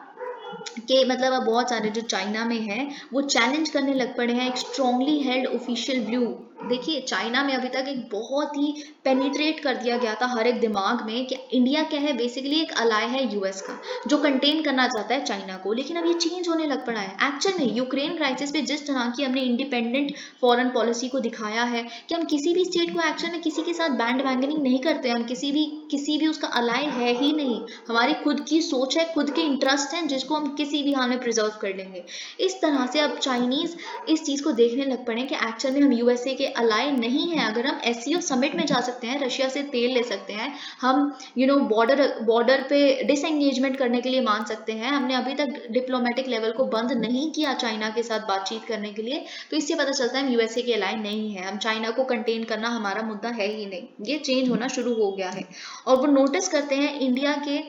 [SPEAKER 1] कि मतलब अब बहुत सारे जो चाइना में हैं वो चैलेंज करने लग पड़े हैं एक स्ट्रांगली हेल्ड ऑफिशियल व्यू। देखिए चाइना में अभी तक एक बहुत ही पेनिट्रेट कर दिया गया था हर एक दिमाग में कि इंडिया क्या है, बेसिकली एक अलाय है यूएस का जो कंटेन करना चाहता है चाइना को। लेकिन अब ये चेंज होने लग पड़ा है। एक्चुअल में यूक्रेन क्राइसिस पे जिस तरह की हमने इंडिपेंडेंट फॉरेन पॉलिसी को दिखाया है कि हम किसी भी स्टेट को एक्चुअल में किसी के साथ बैंड वैंगनिंग नहीं करते, हम किसी भी उसका अलाय है ही नहीं। हमारी खुद की सोच है, खुद के इंटरेस्ट हैं जिसको हम किसी भी हाल में प्रिजर्व कर लेंगे। इस तरह से अब चाइनीज इस चीज को देखने लग पड़े कि एक्चुअल में हम यूएसए के अलाय नहीं हैं। अगर हम एससीओ समिट में जा सकते हैं, रशिया से तेल ले सकते हैं, हम बॉर्डर पे डिसएंगेजमेंट करने के लिए मान सकते हैं, हमने अभी तक डिप्लोमेटिक लेवल को बंद नहीं किया चाइना के साथ बातचीत करने के लिए, तो इससे पता चलता है हम यूएसए के अलाय नहीं है। हम चाइना को कंटेन करना हमारा मुद्दा है ही नहीं। ये चेंज होना शुरू हो गया है और वो नोटिस करते हैं इंडिया के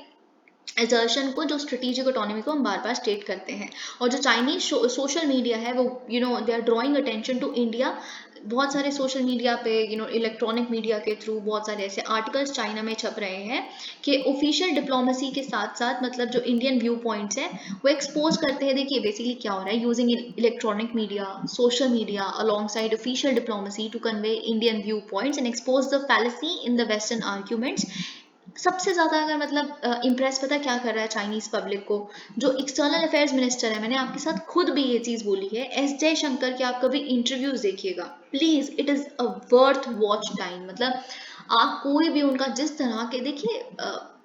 [SPEAKER 1] एजर्शन को, जो स्ट्रेटेजिक ऑटोनॉमी को हम बार बार स्टेट करते हैं। और जो चाइनीज सोशल मीडिया है वो they are drawing attention to India. बहुत सारे सोशल मीडिया पे इलेक्ट्रॉनिक मीडिया के थ्रू बहुत सारे ऐसे आर्टिकल्स चाइना में छप रहे हैं कि ऑफिशियल डिप्लोमेसी के साथ साथ मतलब जो इंडियन व्यू पॉइंट्स हैं वो एक्सपोज करते हैं। देखिए बेसिकली क्या हो रहा है, using electronic media, social media alongside official diplomacy to convey Indian view points and expose the fallacy in the western arguments. सबसे ज्यादा अगर मतलब इम्प्रेस पता क्या कर रहा है चाइनीज पब्लिक को, जो एक्सटर्नल अफेयर्स मिनिस्टर है, मैंने आपके साथ खुद भी ये चीज बोली है, एस जयशंकर के आप कभी इंटरव्यूज देखिएगा please, it is a worth watch time. मतलब आप कोई भी उनका जिस तरह के देखिए,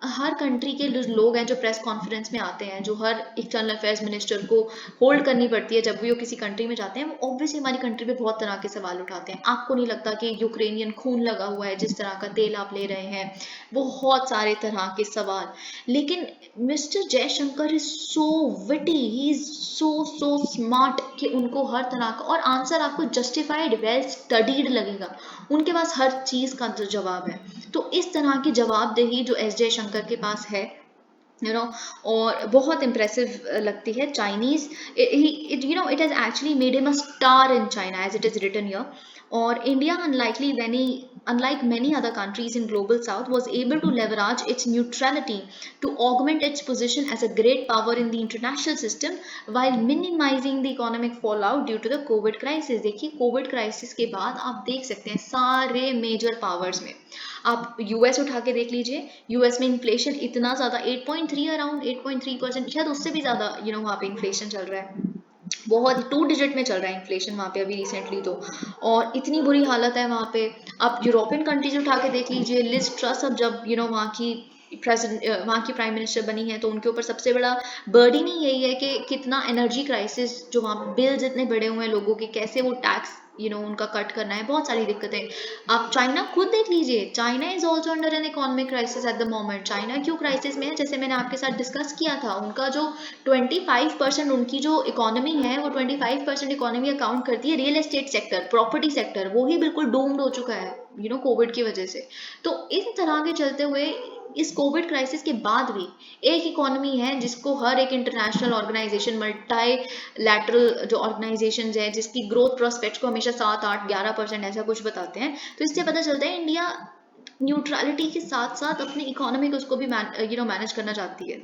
[SPEAKER 1] हर कंट्री के जो लोग हैं जो प्रेस कॉन्फ्रेंस में आते हैं, जो हर एक्सटर्नल अफेयर्स मिनिस्टर को होल्ड करनी पड़ती है जब भी वो किसी कंट्री में जाते हैं, वो ऑब्वियसली हमारी कंट्री पे बहुत तरह के सवाल उठाते हैं। आपको नहीं लगता कि यूक्रेनियन खून लगा हुआ है, जिस तरह का तेल आप ले रहे हैं, बहुत सारे तरह के सवाल। लेकिन mister Jaishankar is so witty, he is so smart कि उनको हर तरह का और आंसर आपको जस्टिफाइड वेल स्टडीड लगेगा। उनके पास हर चीज का जो जवाब है। तो इस तरह की जवाबदेही जो एस जयशंकर के पास है, और बहुत इम्प्रेसिव लगती है। Chinese it has actually made him a star in China as it is written here. और India unlike many other countries in global south was able to leverage its neutrality to augment its position as a great power in the international system while minimizing the economic fallout due to the covid crisis। देखिए Covid crisis के बाद आप देख सकते हैं सारे major powers में, आप यूएस उठा के देख लीजिए, यूएस में इन्फ्लेशन इतना ज्यादा 8.3, अराउंड 8.3%, शायद उससे भी ज्यादा वहाँ पे इन्फ्लेशन चल रहा है, बहुत 2 डिजिट में चल रहा है इन्फ्लेशन वहाँ पे अभी रिसेंटली तो। और इतनी बुरी हालत है वहाँ पे। आप यूरोपियन कंट्रीज उठा के देख लीजिए, लिज ट्रस अब जब वहाँ की प्रेसिडेंट, वहाँ की प्राइम मिनिस्टर बनी है, तो उनके ऊपर सबसे बड़ा बर्डन ही यही है कि कितना एनर्जी क्राइसिस, जो वहाँ बिल्स इतने बड़े हुए हैं लोगों के, कैसे वो टैक्स उनका कट करना है, बहुत सारी दिक्कतें। आप चाइना खुद देख लीजिए, China is also under an economic crisis at the moment. China क्यों क्राइसिस में है, जैसे मैंने आपके साथ डिस्कस किया था, उनका जो 25% उनकी जो इकोनॉमी है, वो 25% इकोनॉमी अकाउंट करती है real estate sector, property sector, वो ही बिल्कुल डूम्ड हो चुका है कोविड की वजह से। तो इस तरह के चलते हुए इस कोविड क्राइसिस के बाद भी एक इकोनॉमी है जिसको हर एक इंटरनेशनल ऑर्गेनाइजेशन, मल्टी लैटरल जो ऑर्गेनाइजेशन है, जिसकी ग्रोथ प्रोस्पेक्ट को हमेशा 7, 8, 11% ऐसा कुछ बताते हैं। तो इससे पता चलता है इंडिया न्यूट्रलिटी के साथ साथ अपनी इकोनॉमी को उसको भी मैनेज करना चाहती है।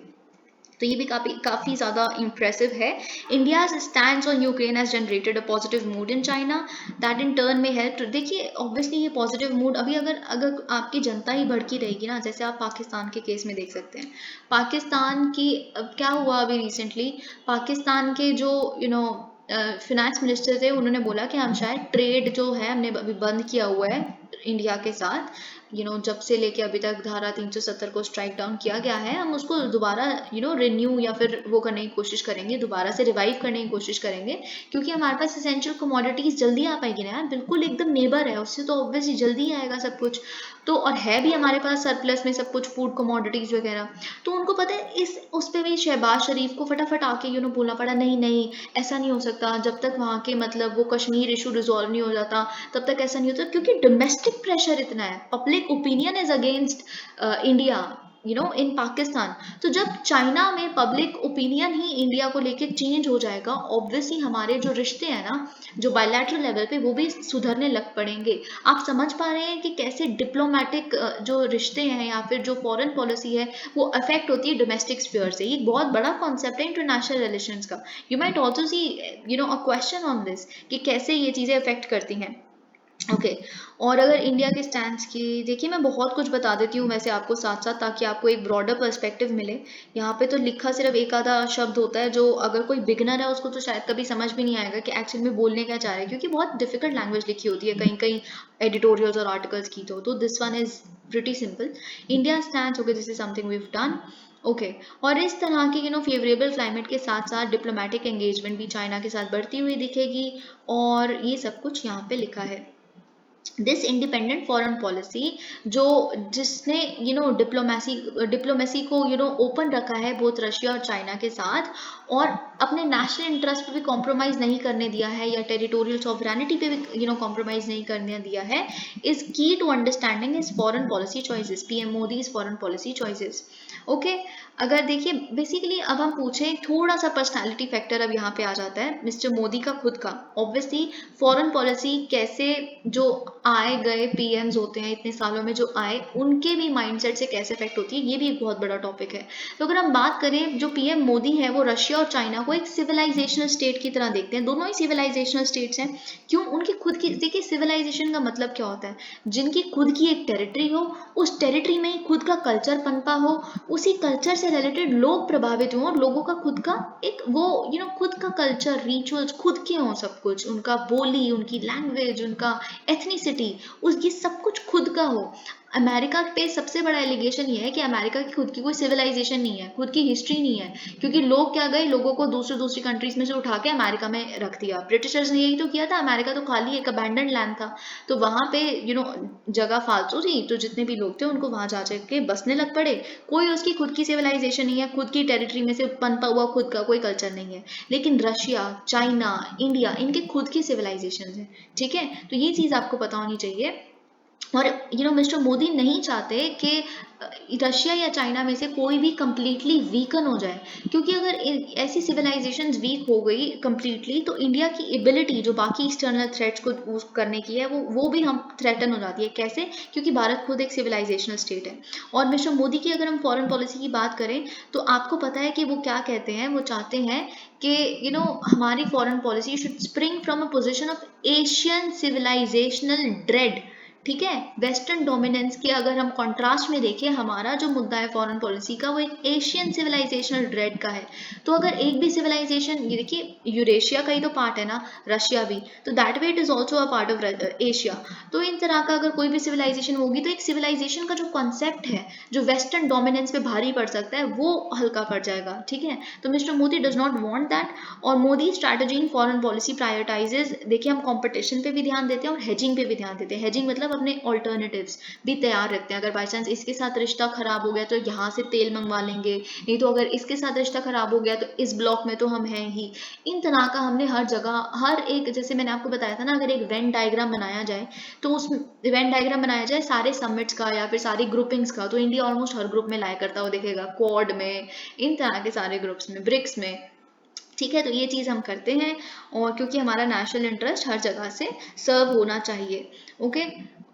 [SPEAKER 1] तो ये भी काफी ज्यादा इम्प्रेसिव है। India's stand on Ukraine has generated a positive mood in China that in turn में हेल्प। देखिए ऑब्वियसली ये पॉजिटिव मूड अभी अगर अगर आपकी जनता ही भड़की रहेगी ना, जैसे आप पाकिस्तान के केस में देख सकते हैं, पाकिस्तान की अब क्या हुआ अभी रिसेंटली, पाकिस्तान के जो फिनेंस मिनिस्टर थे, उन्होंने बोला कि हम शायद ट्रेड जो है हमने अभी बंद किया हुआ है इंडिया के साथ, जब से लेके अभी तक धारा 370 को स्ट्राइक डाउन किया गया है, हम उसको दोबारा रिन्यू या फिर वो करने की कोशिश करेंगे, दोबारा से रिवाइव करने की कोशिश करेंगे, क्योंकि हमारे पास एसेंशियल कमोडिटीज जल्दी आ पाएगी ना यार, बिल्कुल एकदम नेबर है, उससे तो ऑब्वियसली जल्दी आएगा सब कुछ। तो और है भी हमारे पास सरप्लस में सब कुछ, फूड कमोडिटीज वगैरह। तो उनको पता है उस पे भी शहबाज शरीफ को फटाफट आके बोलना पड़ा, नहीं नहीं ऐसा नहीं हो सकता, जब तक वहाँ के मतलब वो कश्मीर इशू रिजॉल्व नहीं हो जाता तब तक ऐसा नहीं होता, क्योंकि डोमेस्टिक प्रेशर इतना है, public opinion is against India. In Pakistan. तो जब चाइना में पब्लिक ओपिनियन ही इंडिया को लेके चेंज हो जाएगा, ऑब्वियसली हमारे जो रिश्ते हैं ना, जो बायलैटरल लेवल पे, वो भी सुधरने लग पड़ेंगे। आप समझ पा रहे हैं कि कैसे डिप्लोमेटिक जो रिश्ते हैं या फिर जो फॉरेन पॉलिसी है वो अफेक्ट होती है डोमेस्टिक स्फीयर से। ये एक बहुत बड़ा कॉन्सेप्ट है इंटरनेशनल रिलेशंस का। You might also see a question on this कि कैसे ये चीज़ें अफेक्ट करती हैं। ओके और अगर इंडिया के स्टैंड्स की देखिए, मैं बहुत कुछ बता देती हूँ वैसे आपको साथ साथ, ताकि आपको एक ब्रॉडर पर्सपेक्टिव मिले। यहाँ पे तो लिखा सिर्फ एक आधा शब्द होता है, जो अगर कोई बिगनर है उसको तो शायद कभी समझ भी नहीं आएगा कि एक्चुअल में बोलने क्या चाह रहे हैं, क्योंकि बहुत डिफिकल्ट लैंग्वेज लिखी होती है कहीं कहीं एडिटोरियल्स और आर्टिकल्स की। तो this one is pretty simple. India stands, okay, this is something we have done. Okay और इस तरह के फेवरेबल क्लाइमेट के साथ साथ डिप्लोमेटिक एंगेजमेंट भी चाइना के साथ बढ़ती हुई दिखेगी, और ये सब कुछ यहाँ पे लिखा है। दिस इंडिपेंडेंट फॉरेन पॉलिसी जो जिसने डिप्लोमेसी को ओपन रखा है बोथ रशिया और चाइना के साथ, और अपने नेशनल इंटरेस्ट पे भी कॉम्प्रोमाइज नहीं करने दिया है, या टेरिटोरियल सॉवरेनिटी पे भी कॉम्प्रोमाइज नहीं करने दिया है, is key to understanding is foreign policy choices, PM Modi is foreign policy choices. Okay अगर देखिए बेसिकली अब हम पूछें थोड़ा सा पर्सनालिटी फैक्टर अब यहाँ पे आ जाता है मिस्टर मोदी का खुद का। ऑब्वियसली फॉरेन पॉलिसी कैसे, जो आए गए पीएम्स होते हैं इतने सालों में जो आए, उनके भी माइंडसेट से कैसे इफेक्ट होती है, ये भी एक बहुत बड़ा टॉपिक है। तो अगर हम बात करें, जो पीएम मोदी है वो रशिया और चाइना को एक सिविलाइजेशनल स्टेट की तरह देखते हैं। दोनों ही सिविलाइजेशनल स्टेट्स हैं। क्यों? उनकी खुद की, देखिए सिविलाइजेशन का मतलब क्या होता है, जिनकी खुद की एक टेरिटरी हो, उस टेरिटरी में ही खुद का कल्चर पनपा हो, उसी कल्चर से रिलेटेड लोग प्रभावित हों, और लोगों का खुद का एक वो खुद का कल्चर, रिचुअल्स खुद के हों, सब कुछ उनका, बोली, उनकी लैंग्वेज, उनका एथनिसिटी, उस ये सब कुछ खुद का हो। अमेरिका पे सबसे बड़ा एलिगेशन ये है कि अमेरिका की खुद की कोई सिविलाइजेशन नहीं है, खुद की हिस्ट्री नहीं है, क्योंकि लोग क्या गए, लोगों को दूसरी कंट्रीज में से उठा के अमेरिका में रख दिया। ब्रिटिशर्स ने यही तो किया था। अमेरिका तो खाली एक अबैंडन लैंड था, तो वहां पे जगह फालतू थी, तो जितने भी लोग थे उनको वहां जा के बसने लग पड़े। कोई उसकी खुद की सिविलाइजेशन नहीं है, खुद की टेरिटरी में से पनपा हुआ खुद का कोई कल्चर नहीं है। लेकिन रशिया, चाइना, इंडिया, इनके खुद की सिविलाइजेशन है। ठीक है, तो ये चीज आपको पता होनी चाहिए। और मिस्टर मोदी नहीं चाहते कि रशिया या चाइना में से कोई भी कंप्लीटली वीकन हो जाए, क्योंकि अगर ऐसी सिविलाइजेशंस वीक हो गई कंप्लीटली, तो इंडिया की एबिलिटी जो बाकी एक्सटर्नल थ्रेट्स को करने की है, वो भी हम थ्रेटन हो जाती है। कैसे? क्योंकि भारत खुद एक सिविलाइजेशनल स्टेट है। और मिस्टर मोदी की अगर हम फॉरेन पॉलिसी की बात करें, तो आपको पता है कि वो क्या कहते हैं, वो चाहते हैं कि हमारी foreign policy should spring from a position of Asian civilisational dread. ठीक है, वेस्टर्न डोमिनेंस के अगर हम कॉन्ट्रास्ट में देखें, हमारा जो मुद्दा है फॉरेन पॉलिसी का, वो एक एशियन सिविलाइजेशनल ड्रेड का है। तो अगर एक भी सिविलाइजेशन, ये देखिए यूरेशिया का ही तो पार्ट है ना रशिया भी, तो that way it is also a part of Asia. तो इन तरह का अगर कोई भी सिविलाइजेशन होगी, तो एक सिविलाइजेशन का जो कॉन्सेप्ट है, जो वेस्टर्न डोमिनेंस पे भारी पड़ सकता है, वो हल्का पड़ जाएगा। ठीक है, तो mister Modi does not want that. और Modi strategy in foreign policy prioritises, देखिए हम कंपटीशन पे भी ध्यान देते हैं और हेजिंग पे भी ध्यान देते हैं। हेजिंग मतलब अपने ऑल्टरनेटिव्स भी तैयार रखते हैं। अगर बाई चांस इसके साथ रिश्ता खराब हो गया तो यहाँ से तेल मंगवा लेंगे, नहीं तो अगर इसके साथ रिश्ता खराब हो गया तो इस ब्लॉक में तो हम हैं ही। इन तरह का हमने हर जगह, हर एक, जैसे मैंने आपको बताया था ना, अगर एक वेन डायग्राम बनाया जाए, तो उस वेन डायग्राम बनाया जाए सारे समिट्स का या फिर सारी ग्रुपिंग्स का, तो इंडिया ऑलमोस्ट हर ग्रुप में लाया करता हुआ दिखेगा, क्वाड में, इन तरह के सारे ग्रुप्स में, ब्रिक्स में। ठीक है, तो ये चीज़ हम करते हैं, और क्योंकि हमारा नेशनल इंटरेस्ट हर जगह से सर्व होना चाहिए। ओके,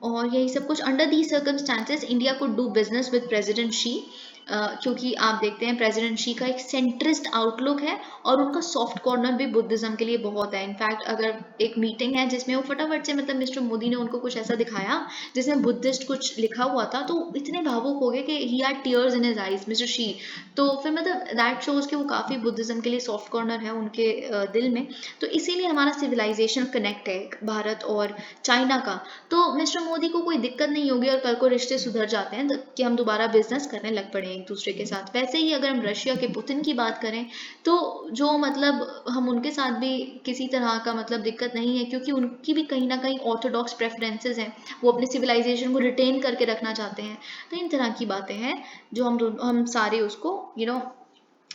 [SPEAKER 1] और यही सब कुछ। अंडर दी सर्कमस्टांसेस इंडिया को do business with president Xi, क्योंकि आप देखते हैं प्रेसिडेंट शी का एक सेंट्रिस्ट आउटलुक है, और उनका सॉफ्ट कॉर्नर भी बुद्धिज्म के लिए बहुत है। इनफैक्ट अगर एक मीटिंग है जिसमें वो फटाफट से, मतलब मिस्टर मोदी ने उनको कुछ ऐसा दिखाया जिसमें बुद्धिस्ट कुछ लिखा हुआ था, तो इतने भावुक हो गए कि he had tears in his eyes, mister she. तो फिर मतलब दैट शोज कि वो काफ़ी बुद्धिज्म के लिए सॉफ्ट कॉर्नर है उनके दिल में। तो इसीलिए हमारा सिविलाइजेशन कनेक्ट है भारत और चाइना का। तो मिस्टर मोदी को कोई दिक्कत नहीं होगी, और कल को रिश्ते सुधर जाते हैं कि हम दोबारा बिजनेस करने लग पड़े एक दूसरे के साथ। वैसे ही अगर हम रशिया के पुतिन की बात करें, तो जो मतलब हम उनके साथ भी किसी तरह का मतलब दिक्कत नहीं है, क्योंकि उनकी भी कहीं ना कहीं ऑर्थोडॉक्स प्रेफरेंसेस हैं, वो अपने सिविलाइजेशन को रिटेन करके रखना चाहते हैं। तो इन तरह की बातें हैं जो हम सारे उसको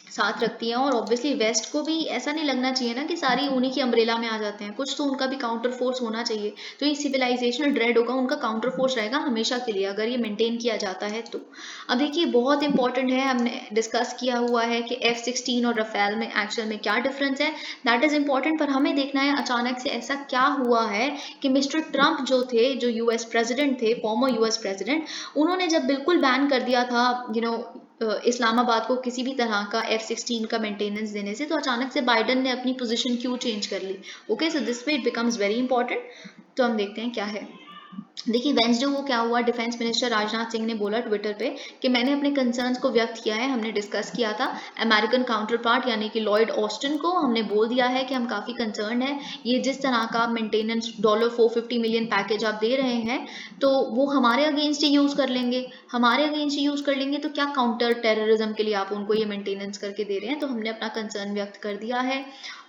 [SPEAKER 1] साथ रखती हैं। और ऑब्वियसली वेस्ट को भी ऐसा नहीं लगना चाहिए ना कि सारी उन्हीं की अम्ब्रेला में आ जाते हैं, कुछ तो उनका भी काउंटर फोर्स होना चाहिए। तो ये सिविलाइजेशनल ड्रेड होगा, उनका काउंटर फोर्स रहेगा हमेशा के लिए, अगर ये मेंटेन किया जाता है तो। अब देखिए बहुत इंपॉर्टेंट है, हमने डिस्कस किया हुआ है कि F-16 और रफेल में एक्चुअल में क्या डिफरेंस है, दैट इज इंपॉर्टेंट। पर हमें देखना है अचानक से ऐसा क्या हुआ है कि मिस्टर ट्रंप जो थे, जो यूएस प्रेसिडेंट थे, फॉर्मर यूएस प्रेसिडेंट, उन्होंने जब बिल्कुल बैन कर दिया था इस्लामाबाद को किसी भी तरह का F-16 का मेंटेनेंस देने से, तो अचानक से बाइडन ने अपनी पोजीशन क्यों चेंज कर ली। Okay, so this way it becomes very important. तो हम देखते हैं क्या है। देखिए वेंसडे को क्या हुआ, डिफेंस मिनिस्टर राजनाथ सिंह ने बोला ट्विटर पे कि मैंने अपने कंसर्न्स को व्यक्त किया है, हमने डिस्कस किया था अमेरिकन काउंटर पार्ट यानी कि लॉयड ऑस्टिन को, हमने बोल दिया है कि हम काफ़ी कंसर्न है, ये जिस तरह का मेंटेनेंस $450 मिलियन पैकेज आप दे रहे हैं तो वो हमारे अगेंस्ट ही यूज़ कर लेंगे, हमारे अगेंस्ट ही यूज़ कर लेंगे, तो क्या काउंटर टेररिज्म के लिए आप उनको ये मेंटेनेंस करके दे रहे हैं। तो हमने अपना कंसर्न व्यक्त कर दिया है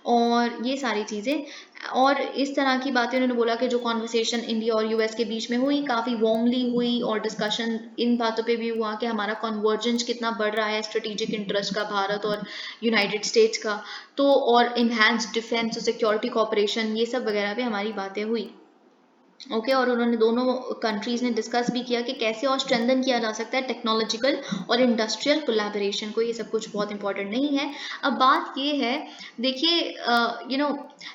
[SPEAKER 1] और ये सारी चीज़ें। और इस तरह की बातें उन्होंने बोला कि जो कॉन्वर्सेशन इंडिया और यूएस के बीच में हुई काफ़ी वार्मली हुई, और डिस्कशन इन बातों पे भी हुआ कि हमारा कन्वर्जेंस कितना बढ़ रहा है स्ट्रेटेजिक इंटरेस्ट का भारत और यूनाइटेड स्टेट्स का, तो और इन्हांस डिफेंस और सिक्योरिटी कोऑपरेशन, ये सब वगैरह पे हमारी बातें हुई। ओके, और उन्होंने दोनों कंट्रीज ने डिस्कस भी किया कि कैसे और स्ट्रेंथन किया जा सकता है टेक्नोलॉजिकल और इंडस्ट्रियल कोलैबोरेशन को। ये सब कुछ बहुत इंपॉर्टेंट नहीं है। अब बात ये है, देखिए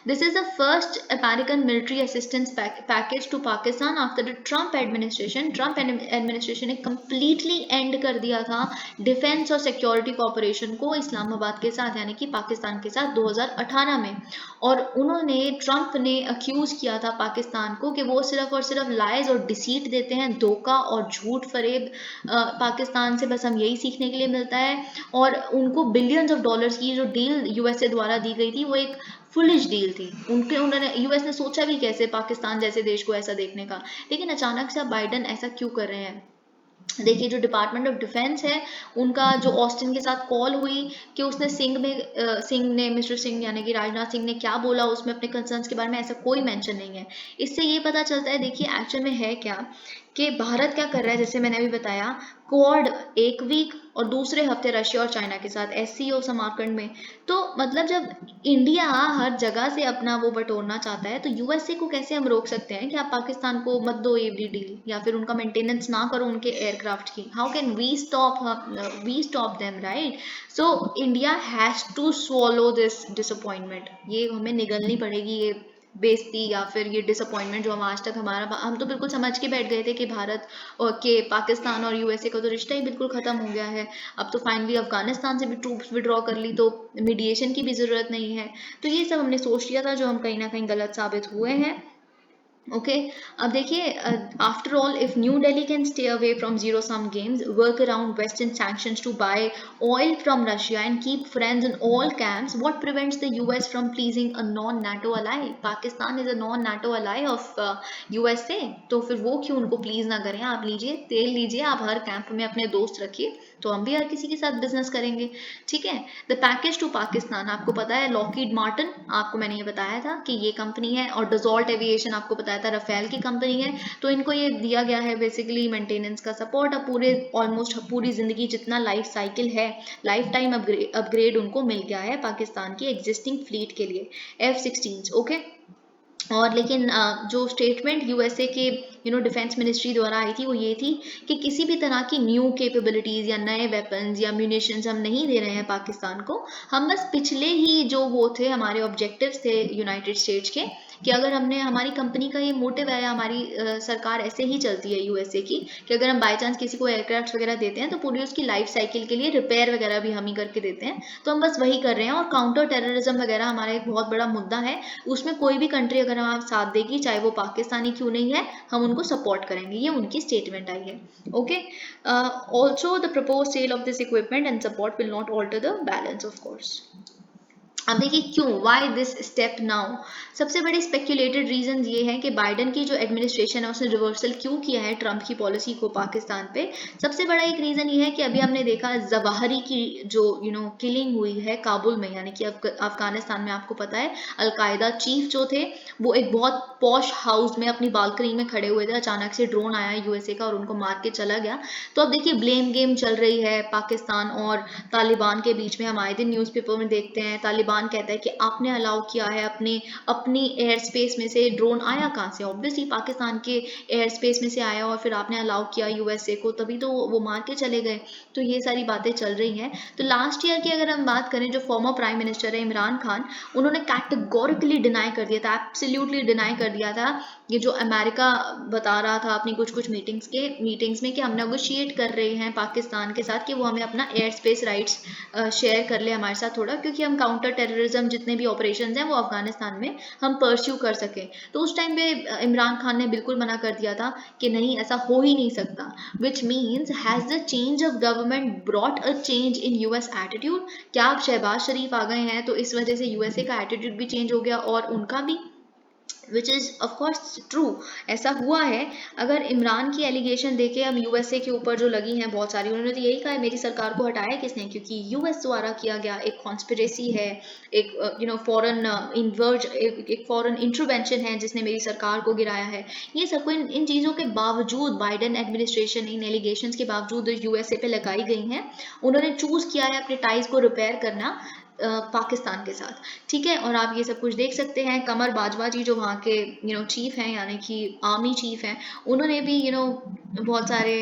[SPEAKER 1] this is the first American military assistance package to Pakistan after the Trump administration. Trump administration ने कंप्लीटली एंड कर दिया था डिफेंस और सिक्योरिटी कोऑपरेशन को इस्लामाबाद के साथ यानी कि पाकिस्तान के साथ 2018 में। और उन्होंने, ट्रंप ने अक्यूज किया था पाकिस्तान को कि वो सिर्फ और सिर्फ लाइज और डिसीट देते हैं, धोखा और झूठ फरेब पाकिस्तान से बस हम यही सीखने के लिए मिलता है। और उनको बिलियंस ऑफ डॉलर्स की जो डील यूएसए द्वारा दी गई थी वो एक फुलिश डील थी। उन्होंने यूएस ने सोचा भी कैसे पाकिस्तान जैसे देश को ऐसा देखने का। लेकिन अचानक से अब बाइडन ऐसा क्यों कर रहे हैं। देखिए जो डिपार्टमेंट ऑफ डिफेंस है उनका जो ऑस्टिन के साथ कॉल हुई कि उसने सिंह ने मिस्टर सिंह यानी कि राजनाथ सिंह ने क्या बोला उसमें अपने कंसर्न्स के बारे में, ऐसा कोई मेंशन नहीं है। इससे ये पता चलता है, देखिए एक्चुअल में है क्या कि भारत क्या कर रहा है, जैसे मैंने अभी बताया क्वाड एक वीक और दूसरे हफ्ते रशिया और चाइना के साथ SCO समारकंड में। तो मतलब जब इंडिया हर जगह से अपना वो बटोरना चाहता है तो यूएसए को कैसे हम रोक सकते हैं कि आप पाकिस्तान को मत दो एवरी डील या फिर उनका मेंटेनेंस ना करो उनके एयरक्राफ्ट की। How can we stop them, right. So India has to swallow this disappointment, ये हमें निगलनी पड़ेगी ये बेइज्जती या फिर ये डिसअपॉइंटमेंट जो हम आज तक हम तो बिल्कुल समझ के बैठ गए थे कि भारत और के पाकिस्तान और यूएसए का तो रिश्ता ही बिल्कुल ख़त्म हो गया है। अब तो फाइनली अफगानिस्तान से भी ट्रूप्स विड्रॉ कर ली तो मीडिएशन की भी ज़रूरत नहीं है। तो ये सब हमने सोच लिया था जो हम कहीं ना कहीं गलत साबित हुए हैं। ओके, अब देखिए after all if New Delhi can stay away from zero sum games, work around western sanctions to buy oil from Russia and keep friends in all camps, what prevents the US from pleasing a non-NATO ally? Pakistan is a non-NATO ally of USA, तो फिर वो क्यों उनको please ना करें। आप लीजिए तेल लीजिए, आप हर कैंप में अपने दोस्त रखिए तो हम भी हर किसी के साथ बिजनेस करेंगे। ठीक है, द पैकेज टू पाकिस्तान आपको पता है लॉकहीड मार्टिन, आपको मैंने ये बताया था कि ये कंपनी है, और डसॉल्ट एविएशन आपको बताया था रफेल की कंपनी है। तो इनको ये दिया गया है बेसिकली मेंटेनेंस का सपोर्ट। अब पूरे ऑलमोस्ट पूरी जिंदगी जितना लाइफ साइकिल है, लाइफ टाइम अपग्रेड उनको मिल गया है पाकिस्तान की एग्जिस्टिंग फ्लीट के लिए F-16। ओके, और लेकिन जो स्टेटमेंट यूएसए के डिफेंस मिनिस्ट्री द्वारा आई थी वो ये थी कि किसी भी तरह की न्यू कैपेबिलिटीज़ या नए वेपन्स या म्यूनिशंस हम नहीं दे रहे हैं पाकिस्तान को। हम बस पिछले ही जो वो थे हमारे ऑब्जेक्टिव्स थे यूनाइटेड स्टेट्स के, कि अगर हमने, हमारी कंपनी का ये मोटिव है, हमारी सरकार ऐसे ही चलती है यूएसए की, कि अगर हम बाई चांस किसी को एयरक्राफ्ट वगैरह देते हैं तो पूरी उसकी लाइफ साइकिल के लिए रिपेयर वगैरह भी हम ही करके देते हैं। तो हम बस वही कर रहे हैं। और काउंटर टेररिज्म वगैरह हमारा एक बहुत बड़ा मुद्दा है, उसमें कोई भी कंट्री अगर हमारा साथ देगी चाहे वो पाकिस्तानी क्यों नहीं है, हम उनको सपोर्ट करेंगे। ये उनकी स्टेटमेंट आई है। Okay, also the propose sale of this equipment and support will not alter the balance of course. अब देखिए क्यों, वाई दिस स्टेप नाउ। सबसे बड़ी स्पेक्यूलेटेड रीजन ये है कि बाइडन की जो एडमिनिस्ट्रेशन है उसने रिवर्सल क्यों किया है ट्रंप की पॉलिसी को पाकिस्तान पे। सबसे बड़ा एक रीजन ये है कि अभी हमने देखा जवाहरी की जो किलिंग हुई है काबुल में, यानी कि अफगानिस्तान में, आपको पता है अलकायदा चीफ जो थे वो एक बहुत पॉश हाउस में अपनी बालकनी में खड़े हुए थे, अचानक से ड्रोन आया यूएसए का और उनको मार के चला गया। तो अब देखिए ब्लेम गेम चल रही है पाकिस्तान और तालिबान के बीच में। हम आए दिन न्यूज़पेपर में देखते हैं, तालिबान कहता है कि आपने अलाउ किया है, अपनी एयर स्पेस में से ड्रोन आया कहाँ से? ऑब्वियसली पाकिस्तान के एयर स्पेस में से आया और फिर आपने अलाउ किया यूएसए को, तभी तो वो मार के चले गए। तो ये सारी बातें चल रही हैं। तो लास्ट ईयर की अगर हम बात करें, जो फॉर्मर प्राइम मिनिस्टर है इमरान खान, उन्होंने कैटेगोरिकली डिनाई कर दिया था, एब्सोल्युटली डिनाई कर दिया था ये जो अमेरिका बता रहा था अपनी कुछ मीटिंग्स में कि हम नेगोशिएट कर रहे हैं पाकिस्तान के साथ कि वो हमें अपना एयर स्पेस राइट्स शेयर कर ले हमारे साथ थोड़ा, क्योंकि हम काउंटर टेररिज्म जितने भी ऑपरेशन हैं वो अफगानिस्तान में हम परस्यू कर सकें। तो उस टाइम पे इमरान खान ने बिल्कुल मना कर दिया था कि नहीं, ऐसा हो ही नहीं सकता। Which means has the change of government brought a change in US attitude? क्या अब शहबाज शरीफ आ गए हैं तो इस वजह से यूएसए का एटीट्यूड भी चेंज हो गया और उनका भी? विच इज़ ऑफकोर्स ट्रू, ऐसा हुआ है। अगर इमरान की एलिगेशन देखे हम यूएसए के ऊपर जो लगी हैं बहुत सारी, उन्होंने तो यही कहा है मेरी सरकार को हटाया किसने, क्योंकि यूएस द्वारा किया गया एक कॉन्स्पिरेसी है, एक फॉरेन एक फॉरेन इंटरवेंशन है जिसने मेरी सरकार को गिराया है। ये सब इन चीज़ों के बावजूद बाइडेन एडमिनिस्ट्रेशन इन एलिगेशंस के बावजूद यूएसए पे लगाई गई हैं। उन्होंने चूज़ किया है अपने टाइज को रिपेयर करना पाकिस्तान के साथ, ठीक है। और आप ये सब कुछ देख सकते हैं, कमर बाजवा जी जो वहाँ के चीफ हैं, यानी कि आर्मी चीफ हैं, उन्होंने भी बहुत सारे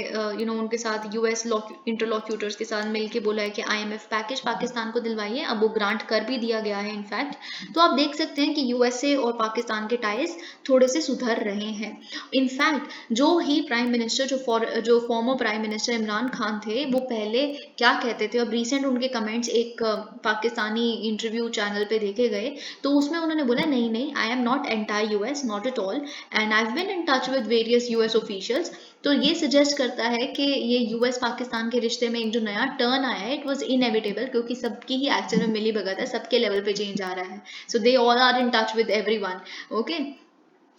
[SPEAKER 1] उनके साथ यूएस इंटरलॉक्यूटर्स के साथ मिलके बोला है कि आईएमएफ पैकेज पाकिस्तान को दिलवाइए। अब वो ग्रांट कर भी दिया गया है इनफैक्ट। तो आप देख सकते हैं कि यूएसए और पाकिस्तान के टाइज थोड़े से सुधर रहे हैं। इनफैक्ट जो ही प्राइम मिनिस्टर जो former prime minister Imran Khan थे, वो पहले क्या कहते थे, अब रिसेंट उनके कमेंट्स एक पाकिस्तानी इंटरव्यू चैनल पे देखे गए, तो उसमें उन्होंने बोला नहीं नहीं, I am not anti US, not at all, and I have been in touch with various US officials. तो ये सजेस्ट करता है कि ये यूएस पाकिस्तान के रिश्ते में एक जो नया टर्न आया है, इट वाज इनएविटेबल, क्योंकि सबकी ही एक्चुअल में मिली भगत है, सबके लेवल पे चेंज आ रहा है। So they all are in touch with everyone, okay.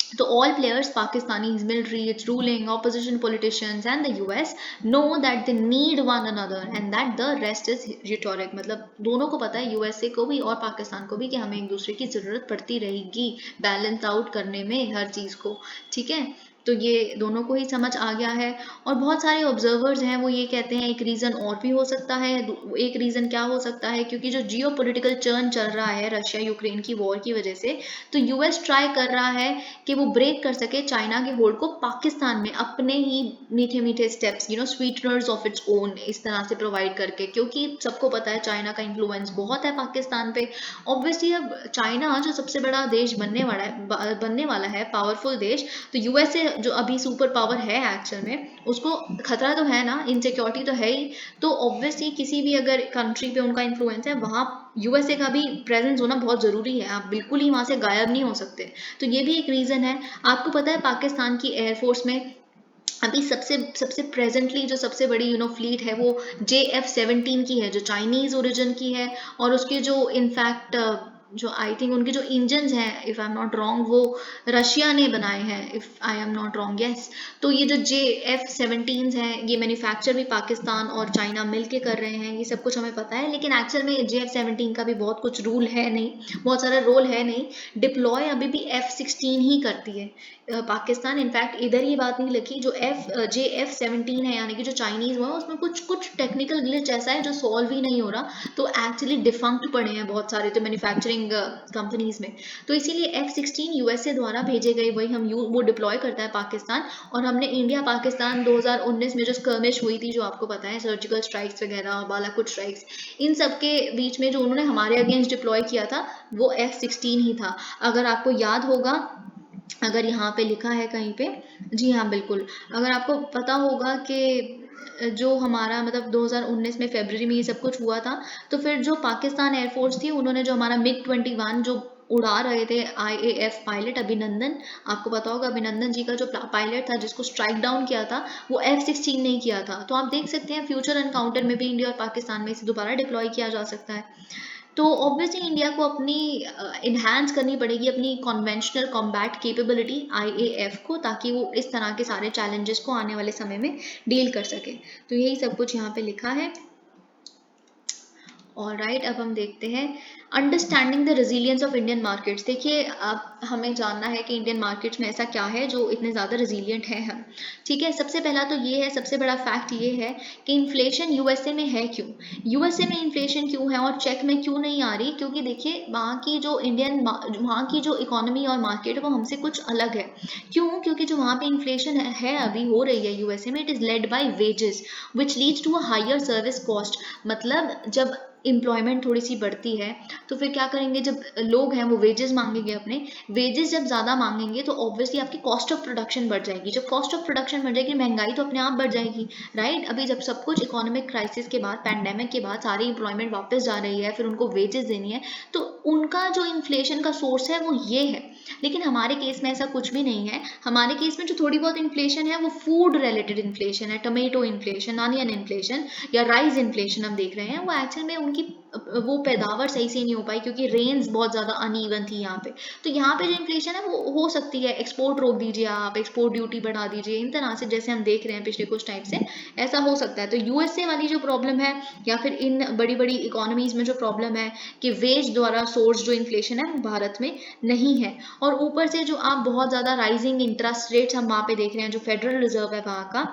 [SPEAKER 1] So all players, Pakistanis, military, its ruling, opposition politicians and the US know that they need one another and that the rest is rhetoric। मतलब दोनों को पता है, USA को भी और पाकिस्तान को भी, कि हमें एक दूसरे की ज़रूरत पड़ती रहेगी बैलेंस आउट करने में हर चीज़ को, ठीक है। तो ये दोनों को ही समझ आ गया है। और बहुत सारे ऑब्जर्वर्स हैं वो ये कहते हैं एक रीज़न और भी हो सकता है। एक रीज़न क्या हो सकता है, क्योंकि जो जियो पोलिटिकल चर्न चल रहा है रशिया यूक्रेन की वॉर की वजह से, तो यूएस ट्राई कर रहा है कि वो ब्रेक कर सके चाइना के होल्ड को पाकिस्तान में, अपने ही मीठे मीठे steps, sweeteners of its own, इस तरह से प्रोवाइड करके, क्योंकि सबको पता है चाइना का इन्फ्लुएंस बहुत है पाकिस्तान पे। ऑब्वियसली अब चाइना जो सबसे बड़ा देश बनने वाला है पावरफुल देश, तो यूएसए जो अभी सुपर पावर है एक्चुअल में, उसको खतरा तो है ना, इनसिक्योरिटी तो है ही। तो ऑब्वियसली किसी भी अगर कंट्री पे उनका इन्फ्लुएंस है, वहाँ यूएसए का भी प्रेजेंस होना बहुत ज़रूरी है, आप बिल्कुल ही वहाँ से गायब नहीं हो सकते। तो ये भी एक रीज़न है। आपको पता है पाकिस्तान की एयरफोर्स में अभी सबसे प्रेजेंटली जो सबसे बड़ी फ्लीट है वो JF-17 की है, जो चाइनीज़ ओरिजिन की है। और उसके जो इनफैक्ट जो आई थिंक उनके जो इंजन्स हैं, if I am not wrong, वो रशिया ने बनाए हैं, if I am not wrong, yes. तो ये जो JF-17 हैं, ये मैन्युफैक्चर भी पाकिस्तान और चाइना मिल के कर रहे हैं, ये सब कुछ हमें पता है। लेकिन एक्चुअल में JF-17 का भी बहुत कुछ रूल है नहीं, बहुत सारा रोल है नहीं। डिप्लॉय अभी भी F-16 ही करती है पाकिस्तान। इनफैक्ट इधर ये बात नहीं लिखी, जो JF-17 है यानी कि जो चाइनीज़ हुआ, उसमें कुछ टेक्निकल ग्लिच ऐसा है जो सॉल्व ही नहीं हो रहा, तो एक्चुअली डिफंक्ट पड़े हैं बहुत सारे तो मैन्युफैक्चरिंग कंपनीज में। तो इसीलिए F-16 यूएसए द्वारा भेजे गए, वही वो डिप्लॉय करता है पाकिस्तान। और हमने इंडिया पाकिस्तान 2019 में जो स्कर्मिश हुई थी, जो आपको पता है, सर्जिकल स्ट्राइक्स वगैरह, बालाकोट स्ट्राइक्स, इन सब के बीच में जो उन्होंने हमारे अगेंस्ट डिप्लॉय किया था वो F-16 ही था। अगर आपको याद होगा, अगर यहाँ पे लिखा है कहीं पे, जी हाँ बिल्कुल, अगर आपको पता होगा कि जो हमारा मतलब 2019 में फरवरी में ये सब कुछ हुआ था, तो फिर जो पाकिस्तान एयरफोर्स थी, उन्होंने जो हमारा MiG-21 जो उड़ा रहे थे IAF पायलट अभिनंदन, आपको पता होगा अभिनंदन जी का जो पायलट था जिसको स्ट्राइक डाउन किया था, वो F-16 नहीं किया था। तो आप देख सकते हैं फ्यूचर एनकाउंटर में भी इंडिया और पाकिस्तान में इसे दोबारा डिप्लॉय किया जा सकता है। तो ऑब्वियसली इंडिया को अपनी इन्हांस करनी पड़ेगी अपनी कन्वेंशनल कॉम्बैट कैपेबिलिटी IAF को, ताकि वो इस तरह के सारे चैलेंजेस को आने वाले समय में डील कर सके। तो यही सब कुछ यहाँ पे लिखा है। ऑलराइट, अब हम देखते हैं understanding the resilience of Indian markets. देखिए, अब हमें जानना है कि इंडियन मार्केट्स में ऐसा क्या है जो इतने ज़्यादा रेजिलियंट है हम। ठीक है, सबसे पहला तो ये है, सबसे बड़ा फैक्ट ये है कि इन्फ्लेशन यूएसए में है क्यों, यूएसए में इन्फ्लेशन क्यों है और चेक में क्यों नहीं आ रही, क्योंकि देखिए वहाँ की जो इकोनॉमी और मार्केट है वो हमसे कुछ अलग है। क्यों? क्योंकि जो वहाँ पे इन्फ्लेशन है अभी हो रही है यूएसए में, it is led by wages which leads to a higher service cost. मतलब जब एम्प्लॉयमेंट थोड़ी सी बढ़ती है तो फिर क्या करेंगे, जब लोग हैं वो वेजेस मांगेंगे, अपने वेजेस जब ज़्यादा मांगेंगे तो ऑब्वियसली आपकी कॉस्ट ऑफ प्रोडक्शन बढ़ जाएगी, जब कॉस्ट ऑफ प्रोडक्शन बढ़ जाएगी महंगाई तो अपने आप बढ़ जाएगी, राइट। अभी जब सब कुछ इकोनॉमिक क्राइसिस के बाद, पैंडेमिक के बाद सारी एम्प्लॉयमेंट वापस जा रही है, फिर उनको वेजेस देनी है, तो उनका जो इन्फ्लेशन का सोर्स है वो ये है। लेकिन हमारे केस में ऐसा कुछ भी नहीं है। हमारे केस में जो थोड़ी बहुत इन्फ्लेशन है वो फूड रिलेटेड इन्फ्लेशन है, टमेटो इन्फ्लेशन, अनियन इन्फ्लेशन या राइस इन्फ्लेशन हम देख रहे हैं। वो एक्चुअल में उनकी वो पैदावार सही से नहीं हो पाई क्योंकि रेन्स बहुत ज़्यादा अनइवन थी यहाँ पे। तो यहाँ पे जो इन्फ्लेशन है वो हो सकती है, एक्सपोर्ट रोक दीजिए आप, एक्सपोर्ट ड्यूटी बढ़ा दीजिए, इन तरह से जैसे हम देख रहे हैं पिछले कुछ टाइम से, ऐसा हो सकता है। तो यूएसए वाली जो प्रॉब्लम है या फिर इन बड़ी बड़ी इकोनॉमीज में जो प्रॉब्लम है कि वेज द्वारा सोर्स जो इन्फ्लेशन है वो भारत में नहीं है। और ऊपर से जो आप बहुत ज़्यादा राइजिंग इंटरेस्ट रेट्स हम वहाँ पे देख रहे हैं, जो फेडरल रिजर्व है वहाँ का,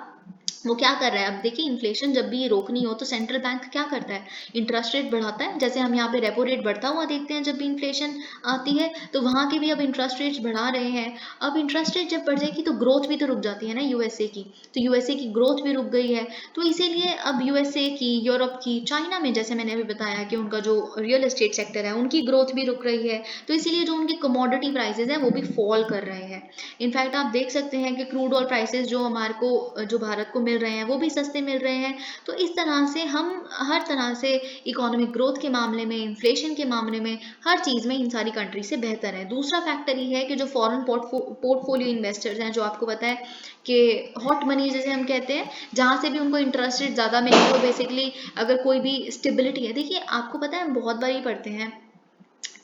[SPEAKER 1] वो क्या कर रहा है। अब देखिए, इन्फ्लेशन जब भी रोकनी हो तो सेंट्रल बैंक क्या करता है, इंटरेस्ट रेट बढ़ाता है। जैसे हम यहाँ पे रेपो रेट बढ़ता हुआ देखते हैं जब भी इन्फ्लेशन आती है, तो वहाँ के भी अब इंटरेस्ट रेट्स बढ़ा रहे हैं। अब इंटरेस्ट रेट जब बढ़ जाएगी तो ग्रोथ भी तो रुक जाती है ना यूएसए की, तो यूएसए की ग्रोथ भी रुक गई है। तो इसीलिए अब यूएसए की, यूरोप की, चाइना में जैसे मैंने अभी बताया कि उनका जो रियल एस्टेट सेक्टर है उनकी ग्रोथ भी रुक रही है, तो इसीलिए जो उनकी कमोडिटी प्राइसेस हैं वो भी फॉल कर रहे हैं। इनफैक्ट आप देख सकते हैं कि क्रूड ऑयल प्राइसेस जो हमारे को, जो भारत को मिल रहे हैं वो भी सस्ते मिल रहे हैं। तो इस तरह से हम हर तरह से इकोनॉमिक ग्रोथ के मामले में, इन्फ्लेशन के मामले में, हर चीज़ में इन सारी कंट्री से बेहतर है। दूसरा फैक्टर ये है कि जो फॉरेन पोर्टफोलियो इन्वेस्टर्स हैं, जो आपको पता है कि हॉट मनी जैसे हम कहते हैं, जहाँ से भी उनको इंटरेस्ट रेट ज़्यादा मिलेगी, तो बेसिकली अगर कोई भी स्टेबिलिटी है, देखिए आपको पता है हम बहुत बार ही पढ़ते हैं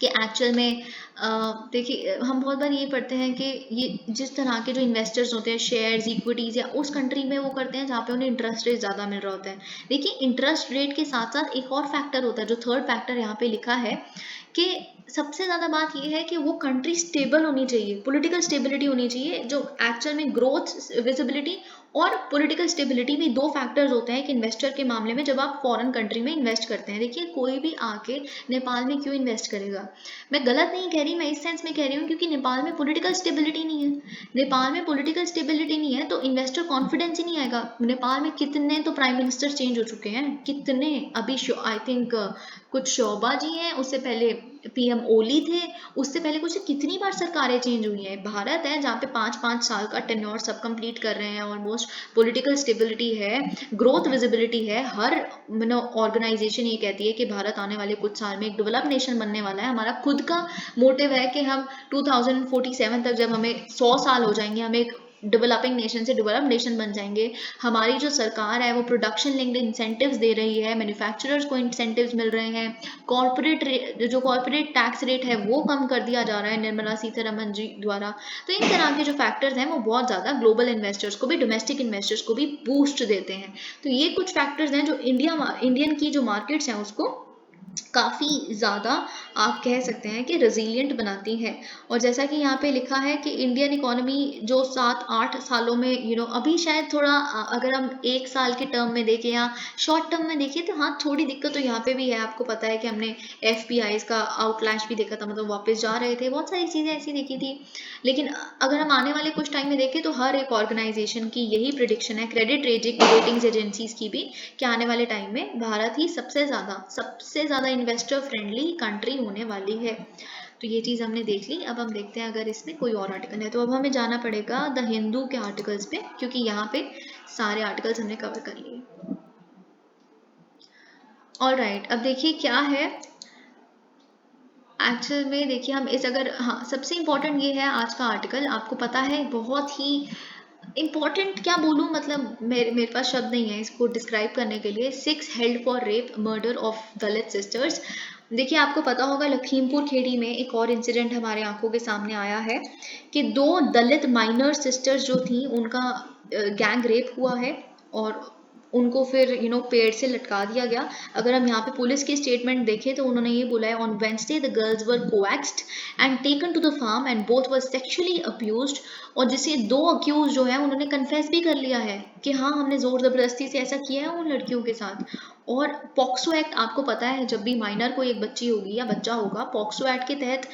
[SPEAKER 1] कि एक्चुअल में देखिए हम बहुत बार ये पढ़ते हैं कि ये जिस तरह के जो इन्वेस्टर्स होते हैं शेयर्स, इक्विटीज़ या उस कंट्री में वो करते हैं जहाँ पे उन्हें इंटरेस्ट रेट ज़्यादा मिल रहा होता है। देखिए, इंटरेस्ट रेट के साथ साथ एक और फैक्टर होता है, जो थर्ड फैक्टर यहाँ पे लिखा है कि सबसे ज़्यादा बात ये है कि वो कंट्री स्टेबल होनी चाहिए, पॉलिटिकल स्टेबिलिटी होनी चाहिए। जो एक्चुअल में ग्रोथ, विजिबिलिटी और पॉलिटिकल स्टेबिलिटी भी दो फैक्टर्स होते हैं एक इन्वेस्टर के मामले में जब आप फॉरेन कंट्री में इन्वेस्ट करते हैं। देखिए, कोई भी आके नेपाल में क्यों इन्वेस्ट करेगा, मैं गलत नहीं कह रही, मैं इस सेंस में कह रही हूँ क्योंकि नेपाल में पॉलिटिकल स्टेबिलिटी नहीं है। नेपाल में पॉलिटिकल स्टेबिलिटी नहीं है तो इन्वेस्टर कॉन्फिडेंस ही नहीं आएगा। नेपाल में कितने तो प्राइम मिनिस्टर चेंज हो चुके हैं, कितने, अभी आई थिंक कुछ शोभा जी हैं, उससे पहले पीएम ओली थे, उससे पहले कुछ कितनी बार सरकारें चेंज हुई हैं। भारत है जहाँ पे 5-5 साल का टेन्योर सब कंप्लीट कर रहे हैं ऑलमोस्ट, पॉलिटिकल स्टेबिलिटी है, ग्रोथ विजिबिलिटी है। हर ऑर्गेनाइजेशन ये कहती है कि भारत आने वाले कुछ साल में एक डेवलप नेशन बनने वाला है। हमारा खुद का मोटिव है कि हम 2047 तक, जब हमें 100 साल हो जाएंगे, हम एक डेवलपिंग नेशन से डेवलप नेशन बन जाएंगे। हमारी जो सरकार है वो प्रोडक्शन लिंक्ड इंसेंटिव्स दे रही है, मैन्युफैक्चरर्स को इंसेंटिव्स मिल रहे हैं, कॉर्पोरेट टैक्स रेट है वो कम कर दिया जा रहा है निर्मला सीतारमन जी द्वारा। तो इन तरह के जो फैक्टर्स हैं वो बहुत ज़्यादा ग्लोबल इन्वेस्टर्स को भी, डोमेस्टिक इन्वेस्टर्स को भी बूस्ट देते हैं। तो ये कुछ फैक्टर्स हैं जो इंडियन की जो मार्केट्स हैं उसको काफ़ी ज़्यादा आप कह सकते हैं कि रेजिलियंट बनाती हैं। और जैसा कि यहाँ पे लिखा है कि इंडियन इकोनॉमी जो 7-8 सालों में अभी शायद थोड़ा अगर हम 1 साल के टर्म में देखें या शॉर्ट टर्म में देखें तो हाँ थोड़ी दिक्कत तो यहाँ पे भी है। आपको पता है कि हमने एफपीआईज का आउटलैश भी देखा था, मतलब वापस जा रहे थे, बहुत सारी चीज़ें ऐसी देखी थी। लेकिन अगर हम आने वाले कुछ टाइम में देखें तो हर एक ऑर्गेनाइजेशन की यही प्रिडिक्शन है, क्रेडिट रेटिंग्स एजेंसीज की भी, कि आने वाले टाइम में भारत ही सबसे ज़्यादा इन्वेस्टर फ्रेंडली कंट्री होने वाली है। तो ये चीज़ हमने देख ली। अब हम देखते हैं अगर इसमें कोई और आर्टिकल है, तो अब हमें जाना पड़ेगा द हिंदू के आर्टिकल्स पे, क्योंकि यहाँ पे सारे आर्टिकल्स हमने कवर कर लिए। ऑलराइट, अब देखिए क्या है एक्चुअल में। देखिए हम इस अगर, हाँ सबसे इम्पोर्टेंट ये है आज का आर्टिकल, आपको पता है बहुत ही इम्पॉर्टेंट, क्या बोलूँ, मतलब मेरे पास शब्द नहीं है इसको डिस्क्राइब करने के लिए। 6 held for rape murder of Dalit sisters. देखिए आपको पता होगा लखीमपुर खेड़ी में एक और इंसिडेंट हमारे आंखों के सामने आया है कि 2 दलित माइनर सिस्टर्स जो थी उनका गैंग रेप हुआ है और उनको फिर पेड़ से लटका दिया गया। अगर हम यहाँ पे पुलिस की स्टेटमेंट देखें तो उन्होंने ये बोला है, on Wednesday the girls were coaxed and taken to the farm and both were sexually abused. और जिससे 2 अक्यूज जो है उन्होंने कन्फेस भी कर लिया है कि हाँ हमने जोर जबरदस्ती से ऐसा किया है उन लड़कियों के साथ। और पॉक्सो एक्ट आपको पता है, जब भी माइनर कोई एक बच्ची होगी या बच्चा होगा, पॉक्सो एक्ट के तहत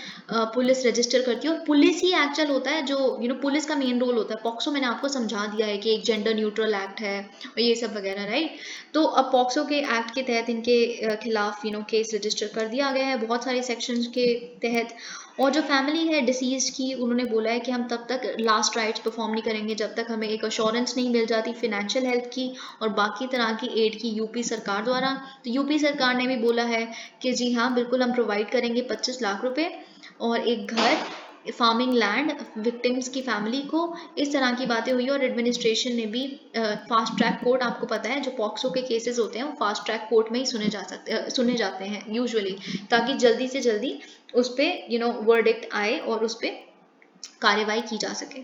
[SPEAKER 1] पुलिस रजिस्टर करती है, और पुलिस ही एक्चुअल होता है जो पुलिस का मेन रोल होता है। पॉक्सो मैंने आपको समझा दिया है कि एक जेंडर न्यूट्रल एक्ट है और ये सब वगैरह, राइट। तो अब पॉक्सो के एक्ट के तहत इनके खिलाफ केस रजिस्टर कर दिया गया है बहुत सारे सेक्शंस के तहत। और जो फैमिली है डिसीज की, उन्होंने बोला है कि हम तब तक लास्ट राइट्स परफॉर्म नहीं करेंगे जब तक हमें एक अश्योरेंस नहीं मिल जाती फाइनेंशियल हेल्प की और बाकी तरह की एड की यूपी सरकार द्वारा। तो यूपी सरकार ने भी बोला है कि जी हाँ बिल्कुल हम प्रोवाइड करेंगे 25 लाख रुपए और एक घर, फार्मिंग लैंड विक्टिम्स की फैमिली को। इस तरह की बातें हुई। और एडमिनिस्ट्रेशन ने भी फास्ट ट्रैक कोर्ट, आपको पता है जो पॉक्सो के केसेस होते हैं वो फास्ट ट्रैक कोर्ट में ही सुने जाते हैं यूजुअली, ताकि जल्दी से जल्दी उस पर वर्डिक्ट आए और उस पर कार्यवाही की जा सके।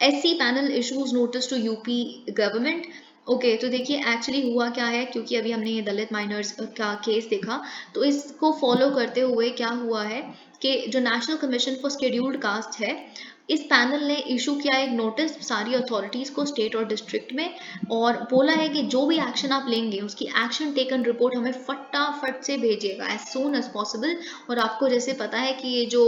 [SPEAKER 1] SC panel issues notice to UP government. Okay तो देखिए एक्चुअली हुआ क्या है, क्योंकि अभी हमने ये दलित माइनर्स का केस देखा, तो इसको फॉलो करते हुए क्या हुआ है कि जो national commission for scheduled caste है, इस पैनल ने इशू किया एक नोटिस सारी अथॉरिटीज को स्टेट और डिस्ट्रिक्ट में, और बोला है कि जो भी एक्शन आप लेंगे उसकी एक्शन टेकन रिपोर्ट हमें फटाफट से भेजिएगा एज सून एज पॉसिबल। और आपको जैसे पता है कि ये जो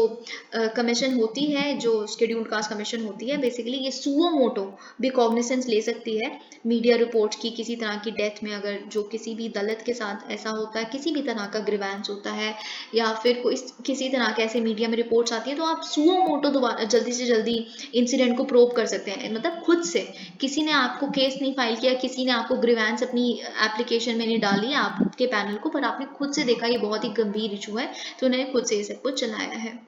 [SPEAKER 1] कमीशन होती है, जो शेड्यूल्ड कास्ट कमीशन होती है, बेसिकली ये सुओ मोटो भी कॉग्निसेंस ले सकती है मीडिया रिपोर्ट्स की। किसी तरह की डेथ में अगर जो किसी भी दलित के साथ ऐसा होता है, किसी भी तरह का ग्रीवेंस होता है या फिर कोई किसी तरह के ऐसे मीडिया में रिपोर्ट्स आती है, तो आप सुओ मोटो दोबारा जल्दी से जल्दी इंसिडेंट को प्रोब कर सकते हैं। मतलब खुद से किसी ने आपको केस नहीं फाइल किया, किसी ने आपको ग्रीवेंस अपनी एप्लीकेशन में नहीं डाली आपके पैनल को, पर आपने खुद से देखा ये बहुत ही गंभीर इशू है, तो उन्होंने खुद से ये सब कुछ चलाया है।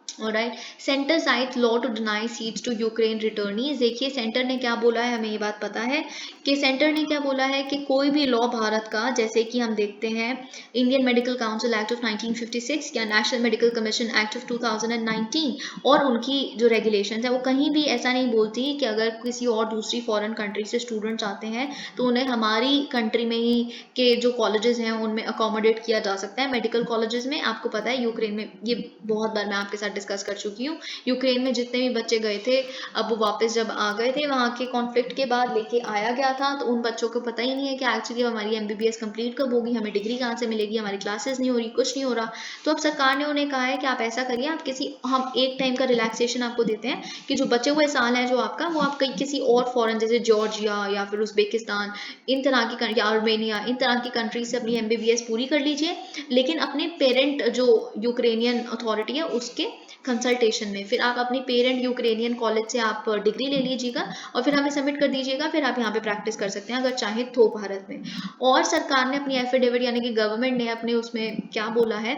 [SPEAKER 1] Alright, centre cites law to deny seats to Ukraine returnees. देखिए सेंटर ने क्या बोला है, हमें ये बात पता है कि सेंटर ने क्या बोला है कि कोई भी लॉ भारत का, जैसे कि हम देखते हैं Indian medical council act of 1956 या national medical commission act of 2019 और उनकी जो रेगुलेशंस है, वो कहीं भी ऐसा नहीं बोलती कि अगर किसी और दूसरी फॉरेन कंट्री से स्टूडेंट्स आते हैं तो उन्हें हमारी कंट्री में ही के जो कॉलेजेस हैं उनमें अकोमोडेट किया जा सकता है। मेडिकल कॉलेजेस में आपको पता है यूक्रेन में, ये बहुत बार मैं आपके साथ डिस्कस कर चुकी हूँ, यूक्रेन में जितने भी बच्चे गए थे, अब वो वापस जब आ गए थे वहाँ के कॉन्फ्लिक्ट के बाद लेके आया गया था, तो उन बच्चों को पता ही नहीं है कि एक्चुअली हमारी एमबीबीएस कंप्लीट कब होगी, हमें डिग्री कहाँ से मिलेगी, हमारी क्लासेस नहीं हो रही, कुछ नहीं हो रहा। तो अब सरकार ने उन्हें कहा है कि आप ऐसा करिए, आप हम एक टाइम का रिलैक्सेशन आपको देते हैं कि जो बचे हुए साल है जो आपका, वो आप किसी और फॉरेन जैसे जॉर्जिया या फिर उज्बेकिस्तान, इन तरह की या आर्मेनिया, इन तरह की कंट्री से अपनी एमबीबीएस पूरी कर लीजिए, लेकिन अपने पेरेंट जो यूक्रेनियन अथॉरिटी है उसके कंसल्टेशन में। फिर आप अपनी पेरेंट यूक्रेनियन कॉलेज से आप डिग्री ले लीजिएगा और फिर हमें सबमिट कर दीजिएगा, फिर आप यहाँ पे प्रैक्टिस कर सकते हैं अगर चाहे तो भारत में। और सरकार ने अपनी एफिडेविट यानी कि गवर्नमेंट ने अपने उसमें क्या बोला है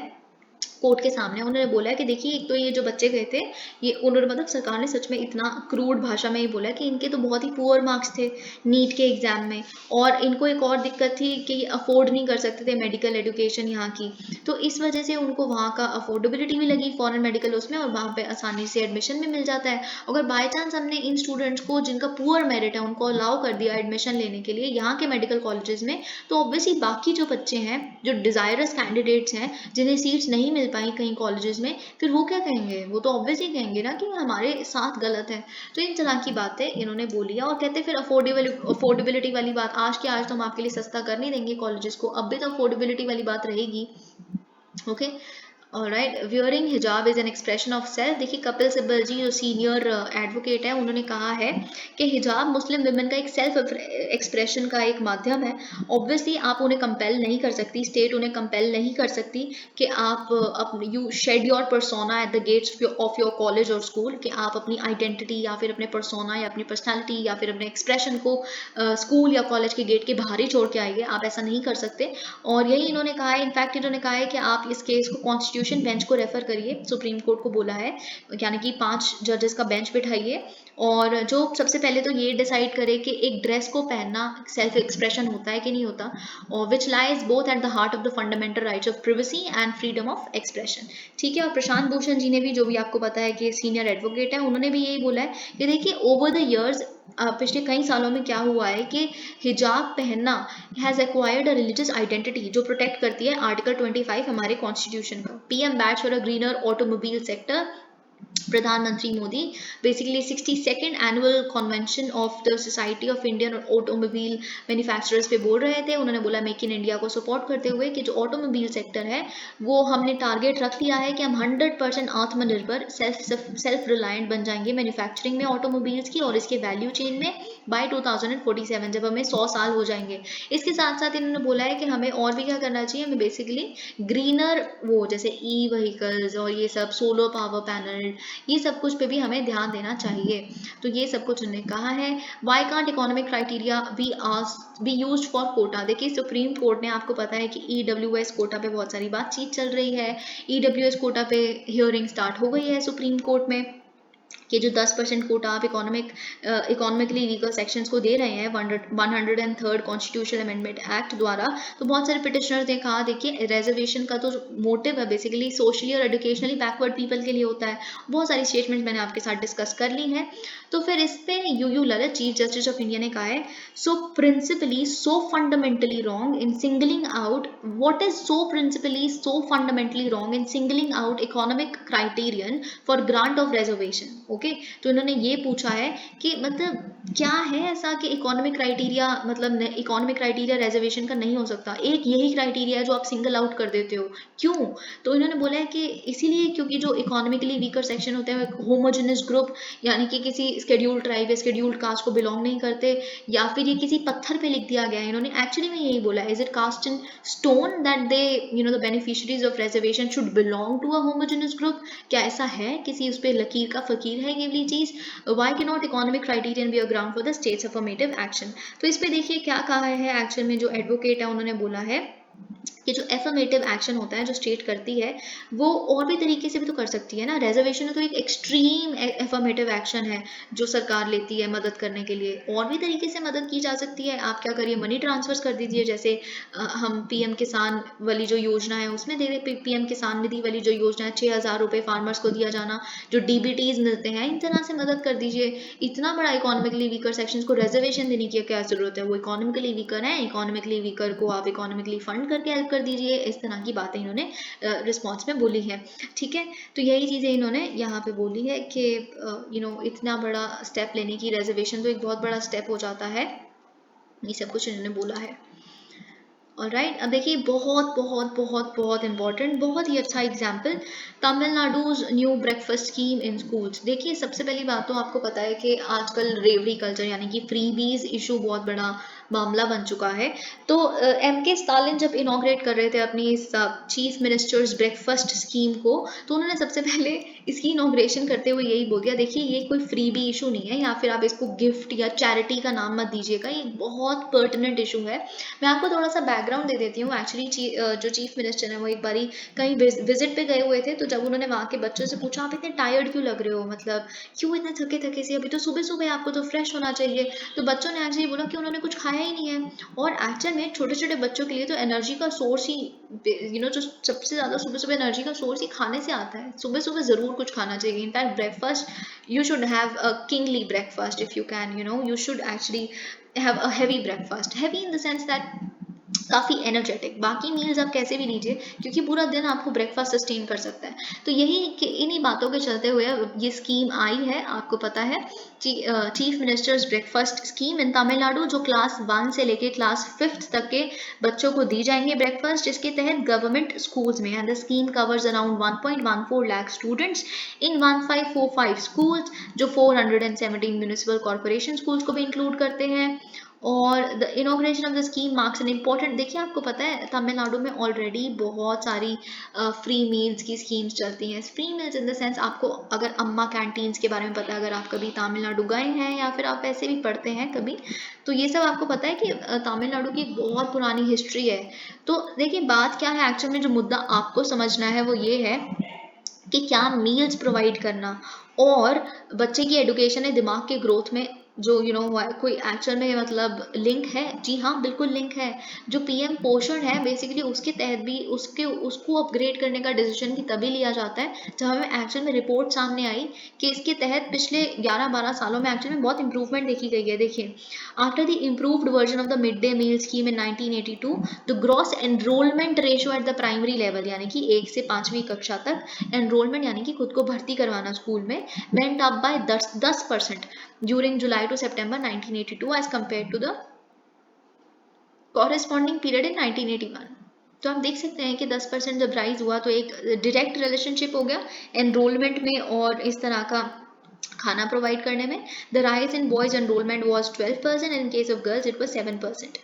[SPEAKER 1] कोर्ट के सामने, उन्होंने बोला है कि देखिए एक तो ये जो बच्चे गए थे, ये उन्होंने मतलब सरकार ने सच में इतना क्रूड भाषा में ही बोला कि इनके तो बहुत ही पुअर मार्क्स थे नीट के एग्जाम में, और इनको एक और दिक्कत थी कि ये अफोर्ड नहीं कर सकते थे मेडिकल एजुकेशन यहाँ की, तो इस वजह से उनको वहाँ का अफोर्डेबिलिटी भी लगी फॉरेन मेडिकल उसमें, और वहाँ पे आसानी से एडमिशन भी मिल जाता है। अगर बाई चांस हमने इन स्टूडेंट्स को जिनका पुअर मेरिट है उनको अलाउ कर दिया एडमिशन लेने के लिए यहाँ के मेडिकल कॉलेजेस में, तो ऑब्वियसली बाकी जो बच्चे हैं जो डिजायरस कैंडिडेट्स हैं जिन्हें सीट्स नहीं मिल पाई कहीं कॉलेजेस में, फिर वो क्या कहेंगे, वो तो ऑब्वियसली कहेंगे ना कि हमारे साथ गलत है। तो इन तरह की बातें इन्होंने बोली है। और कहते फिर अफोर्डेबिलिटी वाली बात, आज के आज तो हम आपके लिए सस्ता कर नहीं देंगे कॉलेजेस को, अब भी तो अफोर्डेबिलिटी वाली बात रहेगी। ओके ऑलराइट, वियरिंग हिजाब is an expression of self. देखिए कपिल सिब्बल जी जो सीनियर एडवोकेट है, उन्होंने कहा है कि हिजाब मुस्लिम विमेन का एक सेल्फ एक्सप्रेशन का एक माध्यम है। ऑब्वियसली आप उन्हें कंपेल नहीं कर सकती, स्टेट उन्हें कंपेल नहीं कर सकती कि आप you shed your persona at the gates of your college और स्कूल, कि आप अपनी आइडेंटिटी या फिर अपने परसोना या अपनी पर्सनैलिटी या फिर अपने एक्सप्रेशन को स्कूल या कॉलेज के गेट के बाहर ही छोड़ के आइए, आप ऐसा नहीं कर सकते। और यही इन्होंने कहा है, इनफैक्ट इन्होंने कहा है कि आप इस केस को कॉन्स्टिट्यूशन बेंच को रेफर करिए, सुप्रीम कोर्ट को बोला है, यानी कि 5 जजेस का बेंच बिठाइए, और जो सबसे पहले तो ये डिसाइड करे कि एक ड्रेस को पहनना सेल्फ एक्सप्रेशन होता है कि नहीं होता, और which lies both at the heart of the fundamental rights of privacy and freedom of expression. ठीक है, और प्रशांत भूषण जी ने भी, जो भी आपको पता है कि सीनियर एडवोकेट है, उन्होंने भी यही बोला है कि देखिए ओवर द ईयर्स पिछले कई सालों में क्या हुआ है कि हिजाब पहनना has acquired a religious identity जो प्रोटेक्ट करती है आर्टिकल 25 हमारे कॉन्स्टिट्यूशन का। PM batch for a greener automobile sector, प्रधानमंत्री Modi basically 62nd annual convention of the society of Indian automobile manufacturers पे बोल रहे थे। उन्होंने बोला मेक इन इंडिया को सपोर्ट करते हुए कि जो ऑटोमोबाइल सेक्टर है वो हमने टारगेट रख लिया है कि हम 100% आत्मनिर्भर सेल्फ रिलायंट बन जाएंगे मैन्युफैक्चरिंग में ऑटोमोबाइल्स की और इसके वैल्यू चेन में बाय 2047 जब हमें 100 साल हो जाएंगे। इसके साथ साथ इन्होंने बोला है कि हमें और भी क्या करना चाहिए, हमें बेसिकली ग्रीनर वो जैसे ई व्हीकल्स और ये सब सोलर पावर पैनल ये सब कुछ पे भी हमें ध्यान देना चाहिए। तो ये सब कुछ उन्होंने कहा है। Why can't economic criteria be used for quota. देखिए सुप्रीम कोर्ट ने, आपको पता है कि ईडब्ल्यूएस कोटा पे बहुत सारी बातचीत चल रही है। ईडब्ल्यूएस कोटा पे हियरिंग स्टार्ट हो गई है सुप्रीम कोर्ट में कि जो 10% कोटा आप इकोनॉमिकली वीकर सेक्शंस को दे रहे हैं 103rd कॉन्स्टिट्यूशनल अमेंडमेंट एक्ट द्वारा। तो बहुत सारे पिटिशनर्स ने कहा देखिए रिजर्वेशन का तो मोटिव है बेसिकली सोशली और एजुकेशनली बैकवर्ड पीपल के लिए होता है। बहुत सारी स्टेटमेंट मैंने आपके साथ डिस्कस कर ली हैं। तो फिर इस पे U Lalit chief justice of India ने कहा है so principally so fundamentally wrong in singling out what is so principally so fundamentally wrong in singling out economic criterion for grant of reservation. Okay, तो इन्होंने ये पूछा है कि मतलब क्या है ऐसा कि इकोनॉमिक क्राइटेरिया मतलब इकोनॉमिक क्राइटेरिया रिजर्वेशन का नहीं हो सकता, एक यही क्राइटेरिया है जो आप सिंगल आउट कर देते हो, क्यों? तो इन्होंने बोला है कि इसीलिए क्योंकि जो इकोनॉमिकली वीकर सेक्शन होते हैं होमोजेनस ग्रुप यानी कि किसी स्केड्यूल्ड ट्राइब या स्केड्यूल्ड कास्ट को बिलोंग नहीं करते, या फिर ये किसी पत्थर पे लिख दिया गया है। इन्होंने एक्चुअली में यही बोला है, is it cast in stone that they the beneficiaries of reservation should belong to a homogenous group? क्या ऐसा है किसी उस पर लकीर का फकीर है ये वाली चीज? वाई के not economic criterion be a ground for the states affirmative action? तो इस पे देखिए क्या कहा है एक्चुअल में जो एडवोकेट है उन्होंने बोला है कि जो एफर्मेटिव एक्शन होता है जो स्टेट करती है वो और भी तरीके से भी तो कर सकती है ना। रिजर्वेशन तो एक एक्सट्रीम एफर्मेटिव एक्शन है जो सरकार लेती है मदद करने के लिए, और भी तरीके से मदद की जा सकती है। आप क्या करिए मनी ट्रांसफर कर दीजिए, जैसे हम पीएम किसान वाली जो योजना है उसमें दे रहे, पीएम किसान निधि वाली जो योजना है 6,000 रुपये फार्मर्स को दिया जाना, जो डीबीटीज मिलते हैं इन तरह से मदद कर दीजिए। इतना बड़ा इकोनॉमिकली वीकर सेक्शन को रिजर्वेशन देने की क्या जरूरत है? वो इकोनॉमिकली वीकर है, इकोनॉमिकली वीकर को आप इकोनॉमिकली फंड करके हेल्प कर दीजिए। इस तरह की बातें इन्होंने रिस्पॉन्स में बोली है। ठीक है, तो यही चीज़ें इन्होंने यहाँ पे बोली है कि इतना बड़ा स्टेप लेने की, रिजर्वेशन तो एक बहुत बड़ा स्टेप हो जाता है। ये सब कुछ इन्होंने बोला है। ऑलराइट, अब देखिए बहुत बहुत बहुत बहुत इंपॉर्टेंट, बहुत ही अच्छा example, Tamil Nadu's new breakfast scheme in schools. देखिए सबसे पहली बात तो आपको पता है कि आजकल रेवड़ी कल्चर यानी कि फ्रीबीज इशू बहुत बड़ा मामला बन चुका है। तो एम के स्टालिन जब इनॉग्रेट कर रहे थे अपनी इस चीफ मिनिस्टर्स ब्रेकफास्ट स्कीम को, तो उन्होंने सबसे पहले इसकी इनॉग्रेशन करते हुए यही बोल दिया देखिए ये कोई फ्रीबी इशू नहीं है, या फिर आप इसको गिफ्ट या चैरिटी का नाम मत दीजिएगा, ये बहुत पर्टिनेंट इशू है। मैं आपको थोड़ा सा बैकग्राउंड दे देती हूँ। एक्चुअली जो चीफ मिनिस्टर है वो एक बारी कहीं विजिट पे गए हुए थे, तो जब उन्होंने वहाँ के बच्चों से पूछा आप इतने टायर्ड क्यों लग रहे हो, मतलब क्यों इतने थके थके से, अभी तो सुबह सुबह आपको तो फ्रेश होना चाहिए। तो बच्चों ने एक्चुअली बोला कि उन्होंने कुछ खाया ही नहीं है, और एक्चुअल में छोटे छोटे बच्चों के लिए तो एनर्जी का सोर्स ही जो सबसे ज़्यादा सुबह सुबह एनर्जी का सोर्स ही खाने से आता है। सुबह सुबह ज़रूर कुछ खाना चाहिए। In fact breakfast you should have a kingly breakfast if you can, you should actually have a heavy breakfast, heavy in the sense that काफ़ी एनर्जेटिक। बाकी मील्स आप कैसे भी लीजिए क्योंकि पूरा दिन आपको ब्रेकफास्ट सस्टेन कर सकता है। तो यही कि इन्हीं बातों के चलते हुए ये स्कीम आई है, आपको पता है चीफ मिनिस्टर्स ब्रेकफास्ट स्कीम इन तमिलनाडु, जो क्लास 1 से लेके क्लास 5th तक के बच्चों को दी जाएंगे ब्रेकफास्ट, जिसके तहत गवर्नमेंट स्कूल्स में, and the scheme covers around 1.14 lakh students in 1545 schools, जो 417 म्यूनिसिपल कॉर्पोरेशन स्कूल्स को भी इंक्लूड करते हैं। और the inauguration of the scheme marks an important, देखिए आपको पता है तमिलनाडु में ऑलरेडी बहुत सारी फ्री मील्स की स्कीम्स चलती हैं। Free meals in the sense, आपको अगर अम्मा कैंटीन्स के बारे में पता है, अगर आप कभी तमिलनाडु गए हैं या फिर आप ऐसे भी पढ़ते हैं कभी, तो ये सब आपको पता है कि तमिलनाडु की बहुत पुरानी हिस्ट्री है। तो देखिए बात क्या है एक्चुअल में, जो मुद्दा आपको समझना है वो ये है कि क्या मील्स प्रोवाइड करना और बच्चे की एडुकेशन है, दिमाग के ग्रोथ में जो कोई एक्चुअल में मतलब लिंक है? जी हाँ, बिल्कुल लिंक है। जो पीएम पोषण है बेसिकली उसके तहत भी उसको अपग्रेड करने का डिसीजन भी तभी लिया जाता है जब हमें एक्चुअल में रिपोर्ट सामने आई कि इसके तहत पिछले 11-12 सालों में एक्चुअल में बहुत इंप्रूवमेंट देखी गई है। देखिए, after the improved version of the mid day meal scheme in 1982, the gross enrolment ratio at the primary level यानी कि 1 से 5वीं कक्षा तक एनरोलमेंट यानी कि खुद को भर्ती करवाना स्कूल में went up by 10% during July to September 1982 as compared to the corresponding period in 1981. तो हम देख सकते हैं कि 10% जब राइज हुआ तो एक डायरेक्ट रिलेशनशिप हो गया एनरोलमेंट में और इस तरह का खाना प्रोवाइड करने में. The rise in boys enrollment was 12% and in case of girls it was 7%.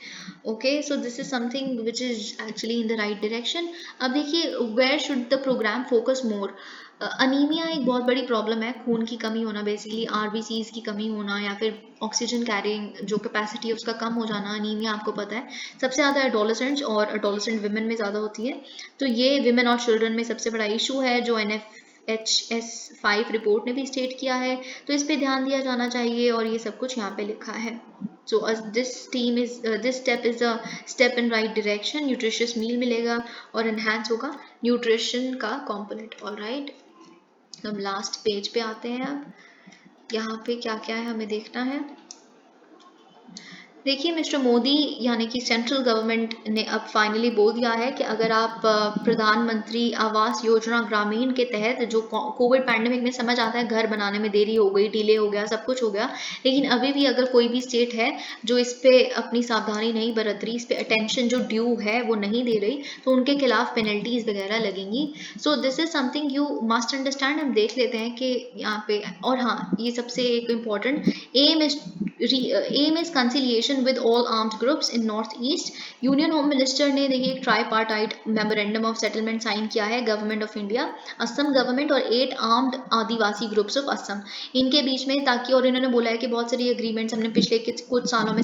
[SPEAKER 1] Okay, so this is something which is actually in the right direction. अब देखिए, where should the program focus more? Anaemia एक बहुत बड़ी problem है, खून की कमी होना, बेसिकली आरबीसीज की कमी होना या फिर ऑक्सीजन कैरिंग जो कैपेसिटी है उसका कम हो जाना. अनीमिया आपको पता है सबसे ज़्यादा एडोलेसेंट्स और एडोलेसेंट विमेन में ज़्यादा होती है. तो ये विमेन और चिल्ड्रन में सबसे बड़ा इशू है जो NFHS5 रिपोर्ट ने भी स्टेट किया है. तो इस पे ध्यान दिया जाना चाहिए और ये सब कुछ यहाँ पे लिखा है. So this step is a step in right direction. Nutritious meal मिलेगा और enhance होगा न्यूट्रिशन का component. All right. हम लास्ट पेज पे आते हैं. अब यहाँ पे क्या क्या है हमें देखना है. देखिए, मिस्टर मोदी यानी कि सेंट्रल गवर्नमेंट ने अब फाइनली बोल दिया है कि अगर आप प्रधानमंत्री आवास योजना ग्रामीण के तहत जो कोविड पैंडेमिक में समझ आता है घर बनाने में देरी हो गई, डिले हो गया, सब कुछ हो गया, लेकिन अभी भी अगर कोई भी स्टेट है जो इस पे अपनी सावधानी नहीं बरत रही, इस पे अटेंशन जो ड्यू है वो नहीं दे रही, तो उनके खिलाफ पेनल्टीज वगैरह लगेंगी. सो this is something you must understand. हम देख लेते हैं कि यहाँ पे. और हाँ, ये सबसे एक important aim is conciliation with all armed groups in northeast. Union home minister ने देखिए एक tripartite memorandum of settlement sign किया है government of India, Assam government और 8 armed Adivasi groups of Assam इनके बीच में, ताकि, और इन्होंने बोला है कि बहुत सारी एग्रीमेंट्स हमने पिछले कुछ सालों में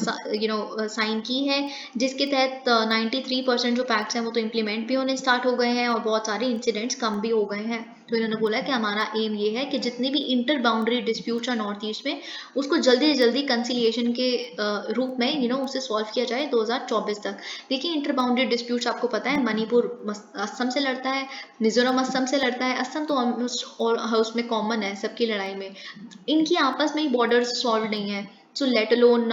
[SPEAKER 1] साइन की है जिसके तहत 93% जो पैक्ट्स हैं वो तो इम्प्लीमेंट भी होने स्टार्ट हो गए हैं और बहुत सारे इंसिडेंट्स कम भी हो गए हैं. तो इन्होंने बोला कि हमारा एम ये है कि जितने भी इंटर बाउंड्री डिस्प्यूट्स हैं नॉर्थ ईस्ट में उसको जल्दी से जल्दी कंसिलिएशन के रूप में उसे सॉल्व किया जाए 2024 तक. देखिए, इंटर बाउंड्री डिस्प्यूट्स आपको पता है मणिपुर असम से लड़ता है, मिजोरम असम से लड़ता है, असम तो और उसमें कॉमन है सबकी लड़ाई में. इनकी आपस में ही बॉर्डर्स सॉल्व नहीं है. सो लेट अलोन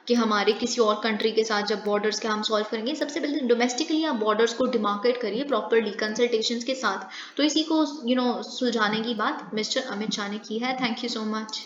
[SPEAKER 1] कि हमारे किसी और कंट्री के साथ जब बॉर्डर्स के हम सॉल्व करेंगे, सबसे पहले डोमेस्टिकली आप बॉर्डर्स को डिमार्केट करिए प्रॉपरली कंसल्टेशंस के साथ. तो इसी को सुलझाने की बात मिस्टर अमित शाह ने की है. Thank you so much.